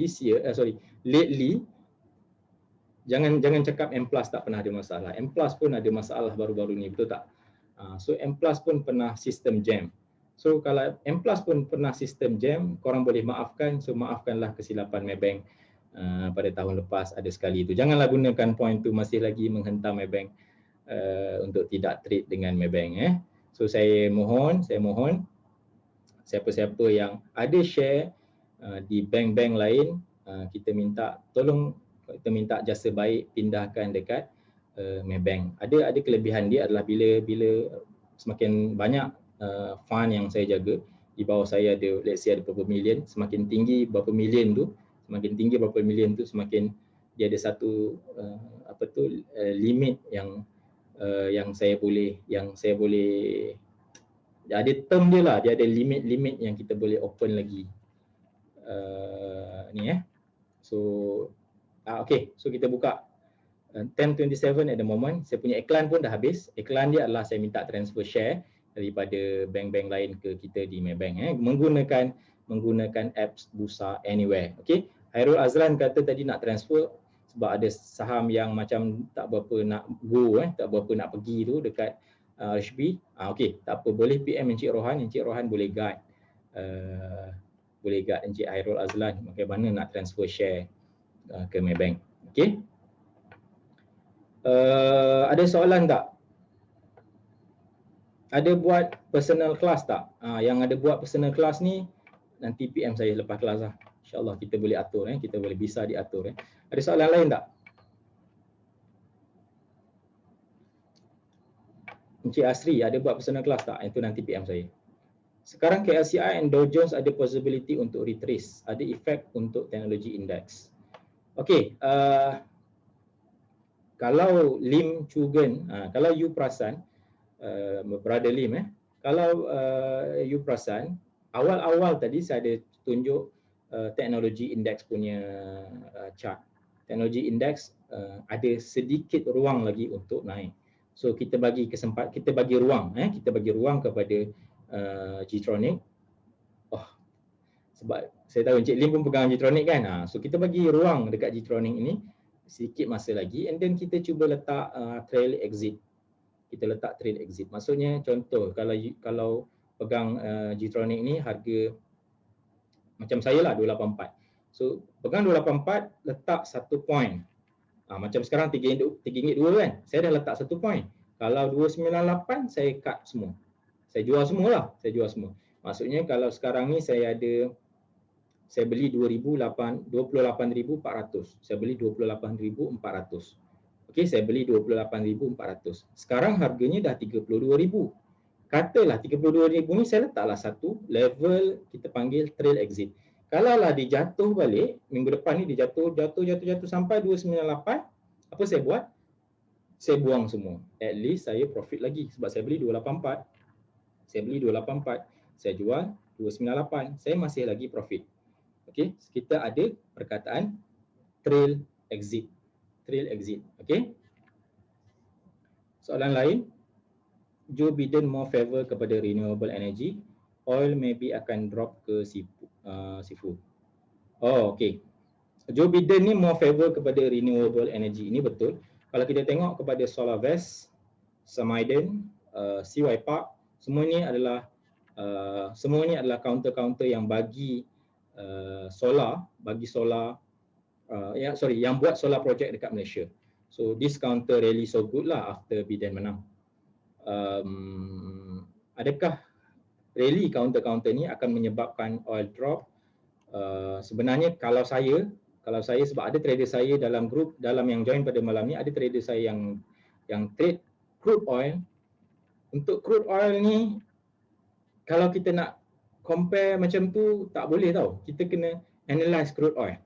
lately, jangan cakap M+ tak pernah ada masalah. M+ pun ada masalah baru-baru ni, betul tak? So M+ pun pernah sistem jam. So kalau M+ pun pernah sistem jam, korang boleh maafkan. So maafkanlah kesilapan Maybank pada tahun lepas ada sekali itu. Janganlah gunakan point tu masih lagi menghentam Maybank untuk tidak trade dengan Maybank. So saya mohon siapa-siapa yang ada share di bank-bank lain, kita minta jasa baik pindahkan dekat Maybank. Ada kelebihan dia adalah bila semakin banyak fund yang saya jaga, di bawah saya ada let's say ada berapa million, semakin tinggi berapa million tu, semakin dia ada satu limit yang saya boleh ada term dia lah, dia ada limit yang kita boleh open lagi. So okay, so kita buka 10.27 at the moment. Saya punya iklan pun dah habis. Iklan dia adalah saya minta transfer share daripada bank-bank lain ke kita di Maybank menggunakan apps Bursa Anywhere. Okey, Hairul Azlan kata tadi nak transfer sebab ada saham yang macam tak berapa nak go, tak berapa nak pergi tu dekat RHB. Okey, tak apa, boleh PM Encik Rohan boleh guide Encik Hairul Azlan bagaimana nak transfer share ke Maybank. Okey. Ada soalan tak? Ada buat personal class tak? Yang ada buat personal class ni nanti PM saya lepas kelas lah. InsyaAllah kita boleh atur, kita boleh bisa diatur. Ada soalan lain tak? Encik Asri ada buat personal class tak? Itu nanti PM saya. Sekarang KLCI and Dow Jones ada possibility untuk retrace, ada efek untuk teknologi index. Okey, kalau Lim Chugen, kalau you perasan, Brother Lim, kalau you perasan, awal-awal tadi saya ada tunjuk teknologi indeks punya chart. Teknologi indeks ada sedikit ruang lagi untuk naik. So kita bagi ruang, kita bagi ruang kepada Gtronic. Oh, sebab saya tahu Encik Lim pun pegang Gtronic kan. So kita bagi ruang dekat Gtronic ini sedikit masa lagi, and then kita cuba letak trail exit. Kita letak trail exit. Maksudnya contoh kalau pegang Gtronic ni harga macam saya lah 284. So pegang 284, letak 1 point. Macam sekarang RM3.2 kan. Saya dah letak 1 point. Kalau 298 saya cut semua. Saya jual semualah, saya jual semua. Maksudnya kalau sekarang ni saya beli 28,400. Saya beli 28,400. Okey, saya beli 28,400. Sekarang harganya dah 32,000. Katalah 32,000 ni saya letaklah satu level kita panggil trail exit. Kalaulah dia jatuh balik, minggu depan ni dia jatuh sampai 298, apa saya buat? Saya buang semua. At least saya profit lagi sebab saya beli 284. Saya beli 284, saya jual 298, saya masih lagi profit. Okey, kita ada perkataan trail exit. Trail exit. Okey. Soalan lain, Joe Biden more favor kepada renewable energy, oil maybe akan drop ke sifu. Oh, okey. Joe Biden ni more favor kepada renewable energy. Ini betul. Kalau kita tengok kepada SolarVest, Samiden, CY Park, semua ini adalah counter-counter yang bagi yang buat solar project dekat Malaysia. So this counter really so good lah after Biden menang. Adakah really counter-counter ni akan menyebabkan oil drop? Sebenarnya kalau saya sebab ada trader saya dalam grup, dalam yang join pada malam ni, ada trader saya yang trade crude oil. Untuk crude oil ni, kalau kita nak compare macam tu, tak boleh tau. Kita kena analyze crude oil.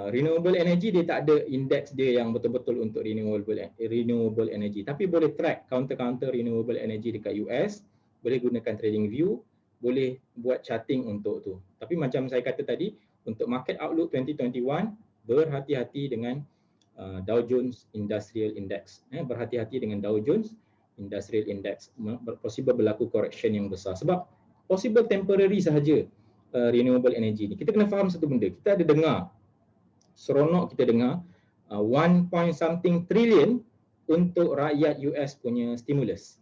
Renewable energy dia tak ada indeks dia yang betul-betul untuk renewable energy, tapi boleh track counter-counter renewable energy dekat US, boleh gunakan TradingView, boleh buat charting untuk tu. Tapi macam saya kata tadi, untuk market outlook 2021, berhati-hati dengan Dow Jones Industrial Index. Berhati-hati dengan Dow Jones Industrial Index. Possible berlaku correction yang besar sebab possible temporary sahaja renewable energy ni. Kita kena faham satu benda. Kita ada dengar seronok kita dengar 1 point something trillion untuk rakyat US punya stimulus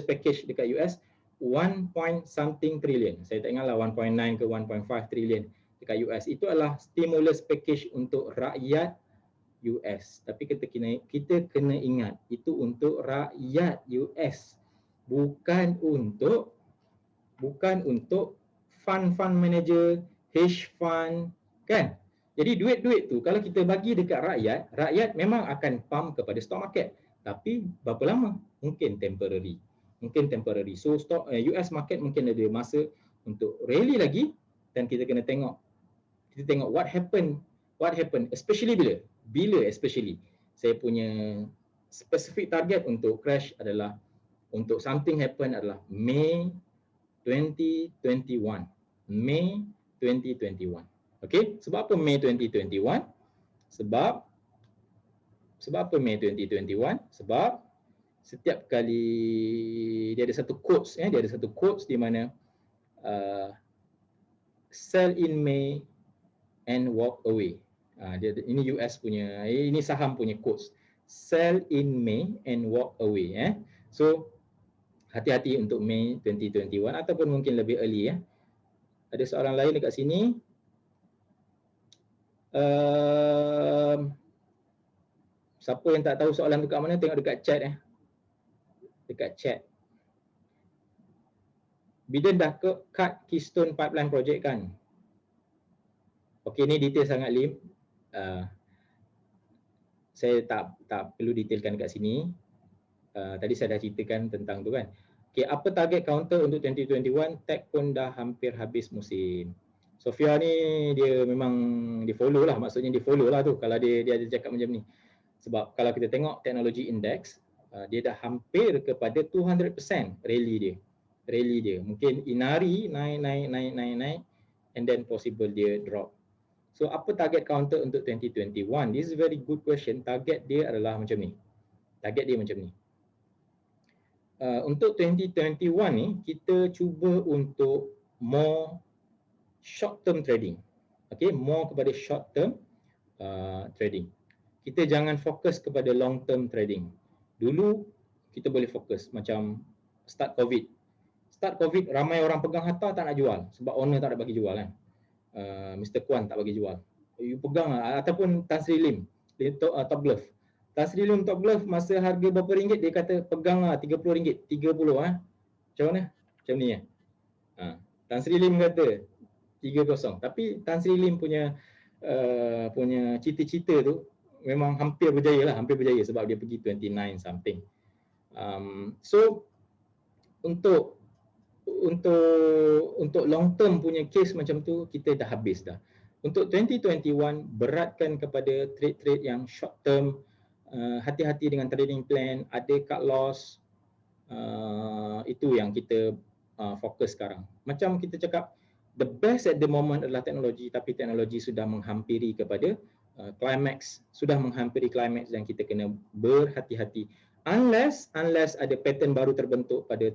package dekat US, 1 point something trillion. Saya tak ingatlah 1.9 ke 1.5 trillion dekat US. Itu adalah stimulus package untuk rakyat US. Tapi kita kena ingat itu untuk rakyat US, bukan untuk fund manager, hedge fund, kan? Jadi duit-duit tu kalau kita bagi dekat rakyat memang akan pump kepada stock market. Tapi berapa lama? Mungkin temporary. So US market mungkin ada masa untuk rally lagi, dan kita kena tengok what happen especially bila saya punya specific target untuk crash adalah, untuk something happen adalah May 2021. Okey, sebab apa May 2021? Sebab apa May 2021? Sebab setiap kali dia ada satu quotes, di mana sell in May and walk away. Ini US punya, ini saham punya quotes. Sell in May and walk away. So hati-hati untuk May 2021 ataupun mungkin lebih early. Ada soalan lain dekat sini? Siapa yang tak tahu soalan dekat mana, tengok dekat chat. Dekat chat. Biden dah cut Keystone Pipeline Project kan? Okey, ni detail sangat, Lim. Saya tak perlu detailkan dekat sini. Tadi saya dah ceritakan tentang tu kan. Okey, apa target counter untuk 2021? Tech pun dah hampir habis musim. Sofia ni dia memang dia follow lah, maksudnya dia follow lah tu kalau dia ada cakap macam ni. Sebab kalau kita tengok teknologi index, dia dah hampir kepada 200% rally dia. Mungkin inari naik and then possible dia drop. So apa target counter untuk 2021? This is a very good question. Target dia adalah macam ni. Untuk 2021 ni kita cuba untuk more short term trading. Okay, more kepada short term trading. Kita jangan fokus kepada long term trading. Dulu kita boleh fokus macam start COVID. Start COVID ramai orang pegang harta tak nak jual sebab owner tak nak bagi jual kan. Mr. Kwan tak bagi jual. You pegang ataupun Tan Sri Lim top glove. Tan Sri Lim top glove masa harga berapa ringgit dia kata pegang lah RM30, 30 Macam mana? Macam ni Tan Sri Lim kata 30. Tapi Tan Sri Lim punya cita-cita tu memang hampir berjaya sebab dia pergi 29 something. So untuk long term punya case macam tu kita dah habis dah. Untuk 2021 beratkan kepada trade yang short term, hati-hati dengan trading plan, ada cut loss, itu yang kita fokus sekarang. Macam kita cakap, the best at the moment adalah teknologi, tapi teknologi sudah menghampiri kepada climax, dan kita kena berhati-hati. Unless ada pattern baru terbentuk pada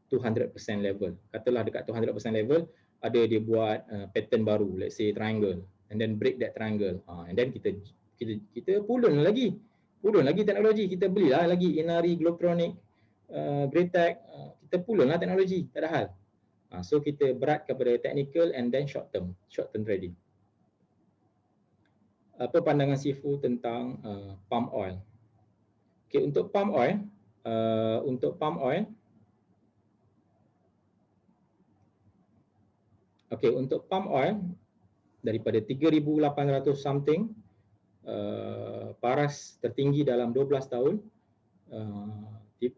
200% level. Katalah dekat 200% level ada dia buat pattern baru, let's say triangle, and then break that triangle. And then kita pulun lagi teknologi, kita belilah lagi Inari, Globetronic, Greatech, kita pulunlah teknologi, tak ada hal. So kita berat kepada technical and then short term trading. Apa pandangan Sifu tentang palm oil? Okay, untuk palm oil daripada 3,800 something, paras tertinggi dalam 12 tahun.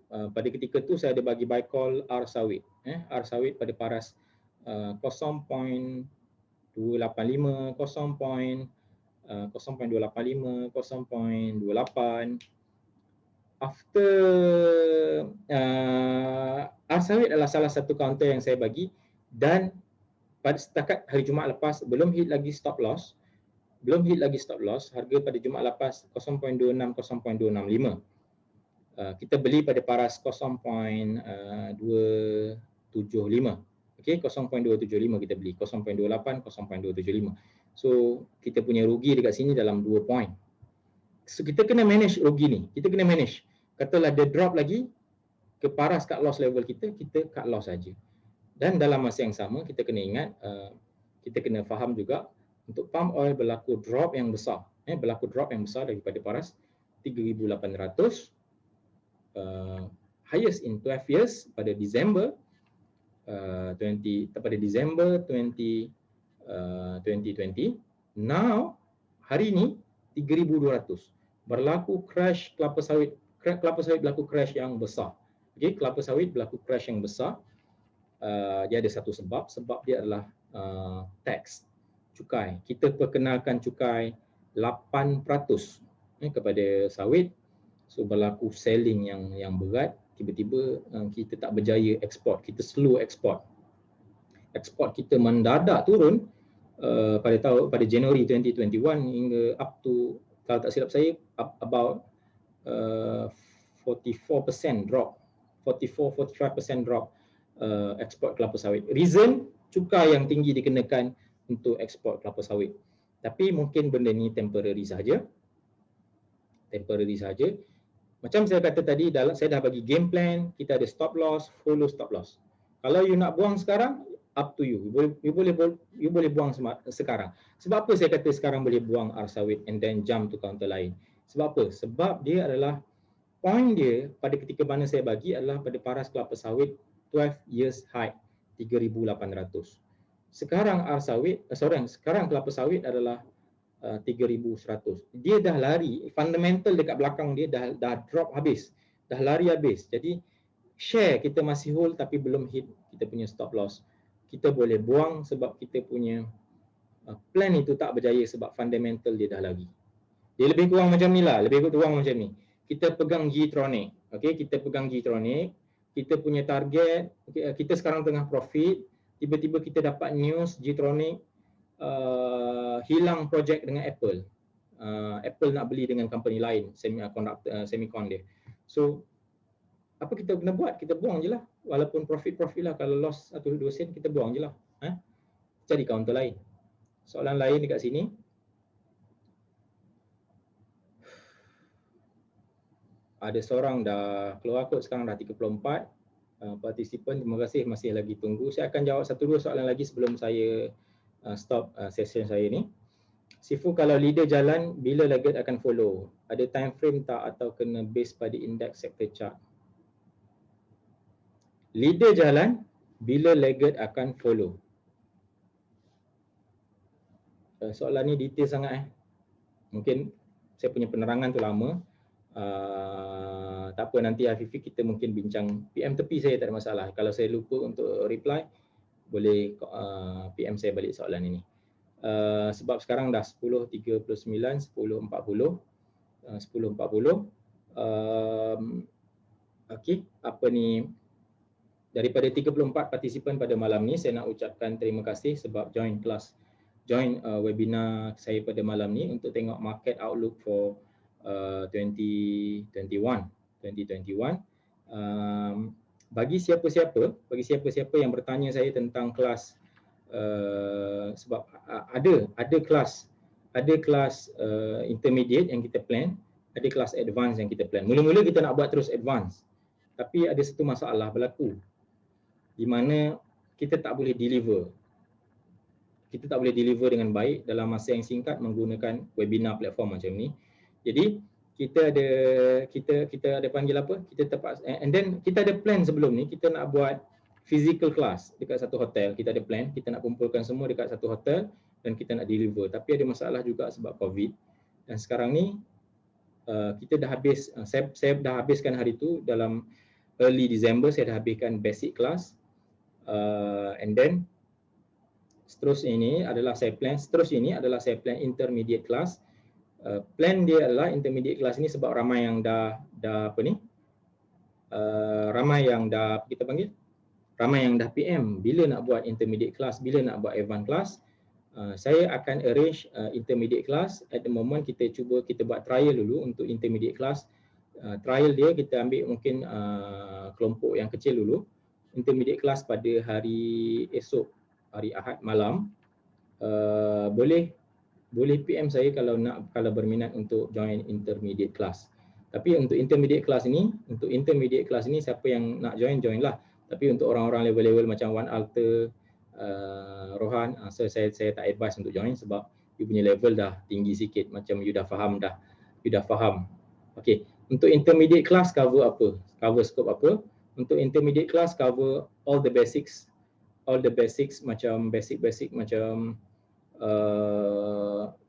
Pada ketika tu saya ada bagi buy call R sawit. R sawit pada paras 0.285, 0.285, 0.28. After R sawit adalah salah satu counter yang saya bagi, dan pada setakat hari Jumaat lepas belum hit lagi stop loss, harga pada Jumaat lepas 0.26, 0.265. Kita beli pada paras 0.275. Okey, 0.275 kita beli, 0.28, 0.275. So kita punya rugi dekat sini dalam 2 point. So kita kena manage rugi ni. Katalah dia drop lagi ke paras cut loss level kita cut loss saja. Dan dalam masa yang sama kita kena ingat, kita kena faham juga untuk palm oil berlaku drop yang besar daripada paras 3,800, highest in 12 years pada Disember 2020. Now hari ni 3,200. Berlaku crash kelapa sawit berlaku crash yang besar. Okey, kelapa sawit berlaku crash yang besar. Dia ada satu sebab dia adalah tax, cukai. Kita perkenalkan cukai 8% kepada sawit. So berlaku selling yang berat, tiba-tiba kita tak berjaya ekspor, kita slow ekspor. Ekspor kita mendadak turun pada Januari 2021 hingga up to, kalau tak silap saya, about 44% drop, 45% drop ekspor kelapa sawit. Reason, cukai yang tinggi dikenakan untuk ekspor kelapa sawit. Tapi mungkin benda ni temporary saja. Macam saya kata tadi, saya dah bagi game plan, kita ada stop loss, follow stop loss. Kalau you nak buang sekarang, up to you. You boleh buang sekarang. Sebab apa saya kata sekarang boleh buang R sawit and then jump to counter lain? Sebab apa? Sebab dia adalah, point dia pada ketika mana saya bagi adalah pada paras kelapa sawit 12 years high 3,800. Sekarang sekarang kelapa sawit adalah 3,100. Dia dah lari, fundamental dekat belakang dia dah drop habis, dah lari habis. Jadi share kita masih hold tapi belum hit kita punya stop loss. kita boleh buang sebab kita punya plan itu tak berjaya sebab fundamental dia dah lari. Dia lebih kurang macam ni lah, lebih kurang macam ni. Kita pegang Gtronic, okay? Kita pegang Gtronic, kita punya target, okay? Kita sekarang tengah profit, tiba-tiba kita dapat news Gtronic hilang projek dengan Apple. Apple nak beli dengan company lain, semicon dia. So, apa kita kena buat? Kita buang je lah. Walaupun profit lah, kalau loss 1-2 sen, kita buang je lah. Cari counter lain. Soalan lain dekat sini. Ada seorang dah keluar kot sekarang, dah 34 partisipan. Terima kasih, masih lagi tunggu. Saya akan jawab 1-2 soalan lagi sebelum saya stop session saya ni. Sifu, kalau leader jalan, bila laggard akan follow? Ada time frame tak atau kena base pada index sector chart? Leader jalan, bila laggard akan follow? Soalan ni detail sangat. Mungkin saya punya penerangan tu lama. Tak apa, nanti Afifi kita mungkin bincang. PM tepi saya tak ada masalah. Kalau saya lupa untuk reply, boleh PM saya balik soalan ini. Sebab sekarang dah 10.39, 10.40, 10.40. Okey, apa ni, daripada 34 partisipan pada malam ni, saya nak ucapkan terima kasih sebab join webinar saya pada malam ni untuk tengok market outlook for 2021. Bagi siapa-siapa yang bertanya saya tentang kelas, sebab ada kelas intermediate yang kita plan, ada kelas advance yang kita plan. Mula-mula kita nak buat terus advance, tapi ada satu masalah berlaku di mana kita tak boleh deliver dengan baik dalam masa yang singkat menggunakan webinar platform macam ni. Jadi kita ada panggil apa? Kita terpaksa, and then kita ada plan sebelum ni, kita nak buat physical class dekat satu hotel. Kita ada plan, kita nak kumpulkan semua dekat satu hotel dan kita nak deliver. Tapi ada masalah juga sebab COVID. Dan sekarang ni kita dah habis, saya dah habiskan hari tu dalam early December, saya dah habiskan basic class. And then seterusnya ini adalah saya plan intermediate class. Plan dia adalah intermediate class ni sebab ramai yang dah PM bila nak buat intermediate class, bila nak buat advanced class. Saya akan arrange intermediate class. At the moment kita buat trial dulu untuk intermediate class. Trial dia kita ambil mungkin kelompok yang kecil dulu. Intermediate class pada hari esok, hari Ahad malam. Boleh PM saya kalau berminat untuk join intermediate class. Tapi untuk intermediate class ini siapa yang nak join lah. Tapi untuk orang-orang level-level macam Wan Alter, Rohan, saya tak advise untuk join sebab you punya level dah tinggi sikit, macam you dah faham. Okey, untuk intermediate class cover apa? Cover scope apa? Untuk intermediate class cover all the basics macam basic macam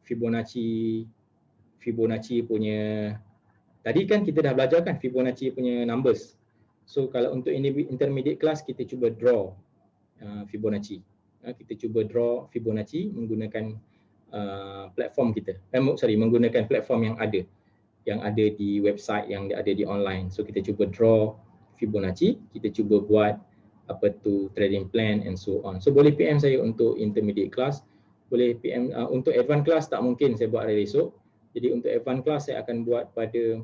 Fibonacci punya, tadi kan kita dah belajar kan Fibonacci punya numbers. So kalau untuk intermediate class kita cuba draw Fibonacci. Kita cuba draw Fibonacci menggunakan platform kita. Menggunakan platform yang ada di website, yang ada di online. So kita cuba draw Fibonacci, kita cuba buat trading plan and so on. So boleh PM saya untuk intermediate class. Boleh PM untuk advanced class tak mungkin saya buat hari esok. Jadi untuk advanced class saya akan buat pada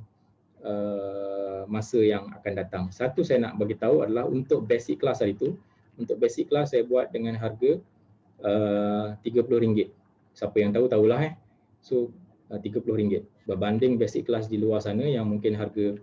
masa yang akan datang. Satu saya nak bagi tahu adalah untuk basic class hari itu. Untuk basic class saya buat dengan harga RM30. Siapa yang tahulah. So RM30 berbanding basic class di luar sana yang mungkin harga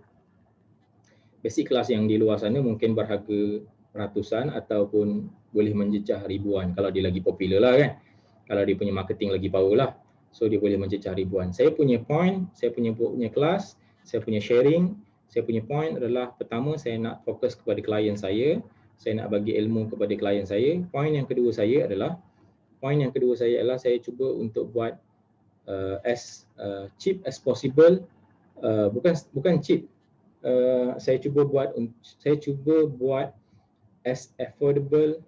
basic class yang di luar sana mungkin berharga ratusan ataupun boleh menjejah ribuan kalau dia lagi popular lah kan. Kalau dia punya marketing lagi power lah. So dia boleh menjejah ribuan. Saya punya point, saya punya kelas, saya punya sharing, saya punya point adalah pertama saya nak fokus kepada klien saya nak bagi ilmu kepada klien saya. Point yang kedua saya adalah saya cuba untuk buat as cheap as possible. Bukan cheap. Saya cuba buat as affordable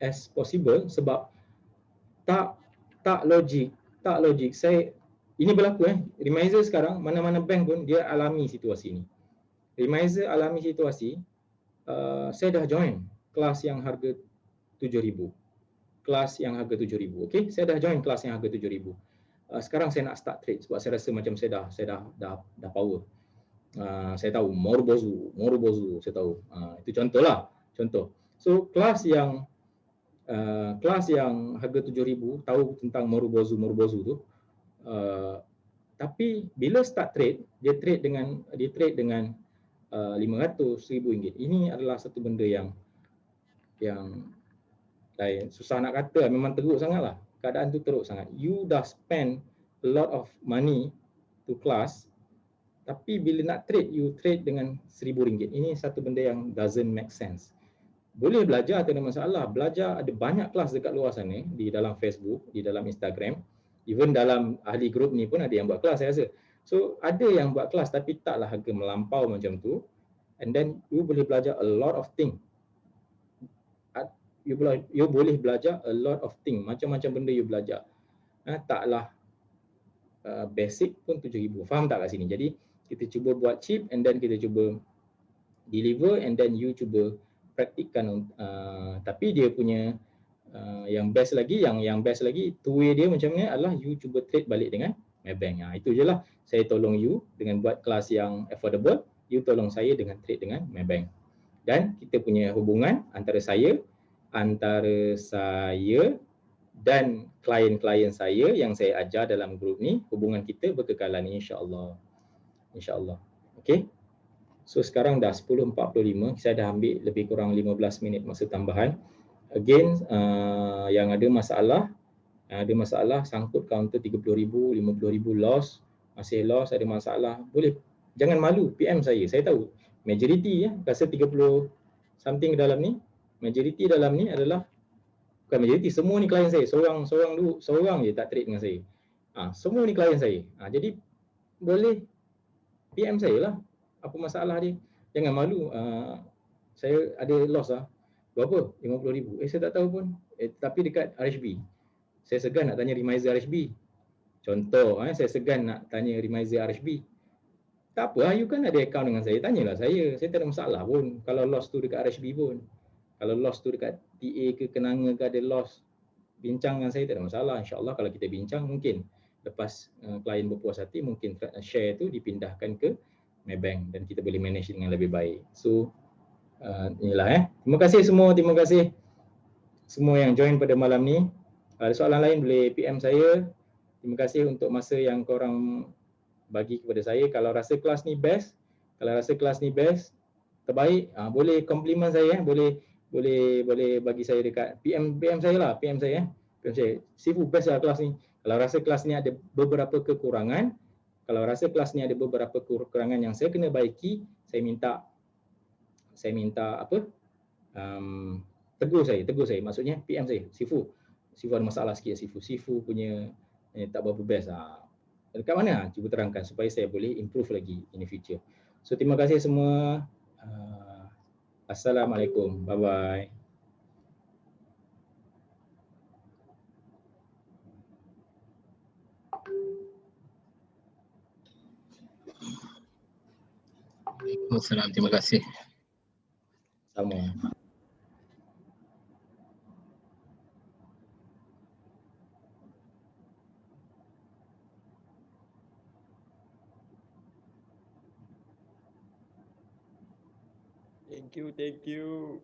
as possible sebab tak logik. Ini berlaku Remizer sekarang mana-mana bank pun dia alami situasi ni. Remizer alami situasi, saya dah join kelas yang harga 7,000. Kelas yang harga 7,000. Okey, saya dah join kelas yang harga 7,000. Sekarang saya nak start trade sebab saya rasa macam saya dah power. Saya tahu Morobozu saya tahu. Itu contohlah, contoh. So kelas yang harga 7,000 tahu tentang Morobozu tu, tapi bila start trade, dia trade dengan 500 RM1,000. Ini adalah satu benda yang susah nak kata, memang teruk sangatlah. Keadaan tu teruk sangat. You dah spend a lot of money to class, tapi bila nak trade, you trade dengan RM1,000. Ini satu benda yang doesn't make sense. Boleh belajar, tak ada masalah. Belajar, ada banyak kelas dekat luar sana, di dalam Facebook, di dalam Instagram. Even dalam ahli grup ni pun ada yang buat kelas, saya rasa. So, ada yang buat kelas tapi taklah harga melampau macam tu. And then, you boleh belajar a lot of things. You boleh belajar a lot of things. Macam-macam benda you belajar. Taklah basic pun 7,000. Faham tak kat sini? Jadi, kita cuba buat cheap and then kita cuba deliver and then you cuba praktikkan. Tapi dia punya yang best lagi, two way dia macam ni adalah you cuba trade balik dengan Maybank. Itu je lah. Saya tolong you dengan buat kelas yang affordable, you tolong saya dengan trade dengan Maybank. Dan kita punya hubungan antara saya dan klien-klien saya yang saya ajar dalam grup ni, hubungan kita berkekalan insya-Allah. Insya-Allah. Okey. So sekarang dah 10.45, saya dah ambil lebih kurang 15 minit masa tambahan. Again, yang ada masalah sangkut counter 30,000, 50,000 loss, masih loss, ada masalah, boleh jangan malu PM saya tahu majority rasa 30 something dalam ni, majority dalam ni adalah bukan majority, semua ni klien saya, seorang je tak trade dengan saya. Semua ni klien saya. Jadi boleh PM saya lah, apa masalah dia. Jangan malu. Saya ada loss berapa? 50,000. Saya tak tahu pun. Tapi dekat RHB. Saya segan nak tanya Remizer RHB. Contoh, saya segan nak tanya Remizer RHB. Tak apa, you kan ada account dengan saya, tanyalah saya. Saya tak ada masalah pun kalau loss tu dekat RHB pun. Kalau loss tu dekat TA ke Kenanga ke ada loss, bincang dengan saya, tak ada masalah. InsyaAllah kalau kita bincang, mungkin lepas klien berpuas hati, mungkin share tu dipindahkan ke Maybank dan kita boleh manage dengan lebih baik. So, inilah Terima kasih semua yang join pada malam ni. Ada soalan lain boleh PM saya. Terima kasih untuk masa yang korang bagi kepada saya. Kalau rasa kelas ni best, terbaik, boleh compliment saya, boleh bagi saya dekat PM saya lah, PM saya. Sifu best lah kelas ni. Kalau rasa kelas ni ada beberapa kekurangan, yang saya kena baiki, saya minta apa? Tegur saya. Maksudnya PM saya. Sifu ada masalah sikit Sifu punya tak berapa best. Dekat mana? Cuba terangkan supaya saya boleh improve lagi in the future. So terima kasih semua. Assalamualaikum. Bye bye. Waalaikumsalam. Terima kasih. Sama. Thank you.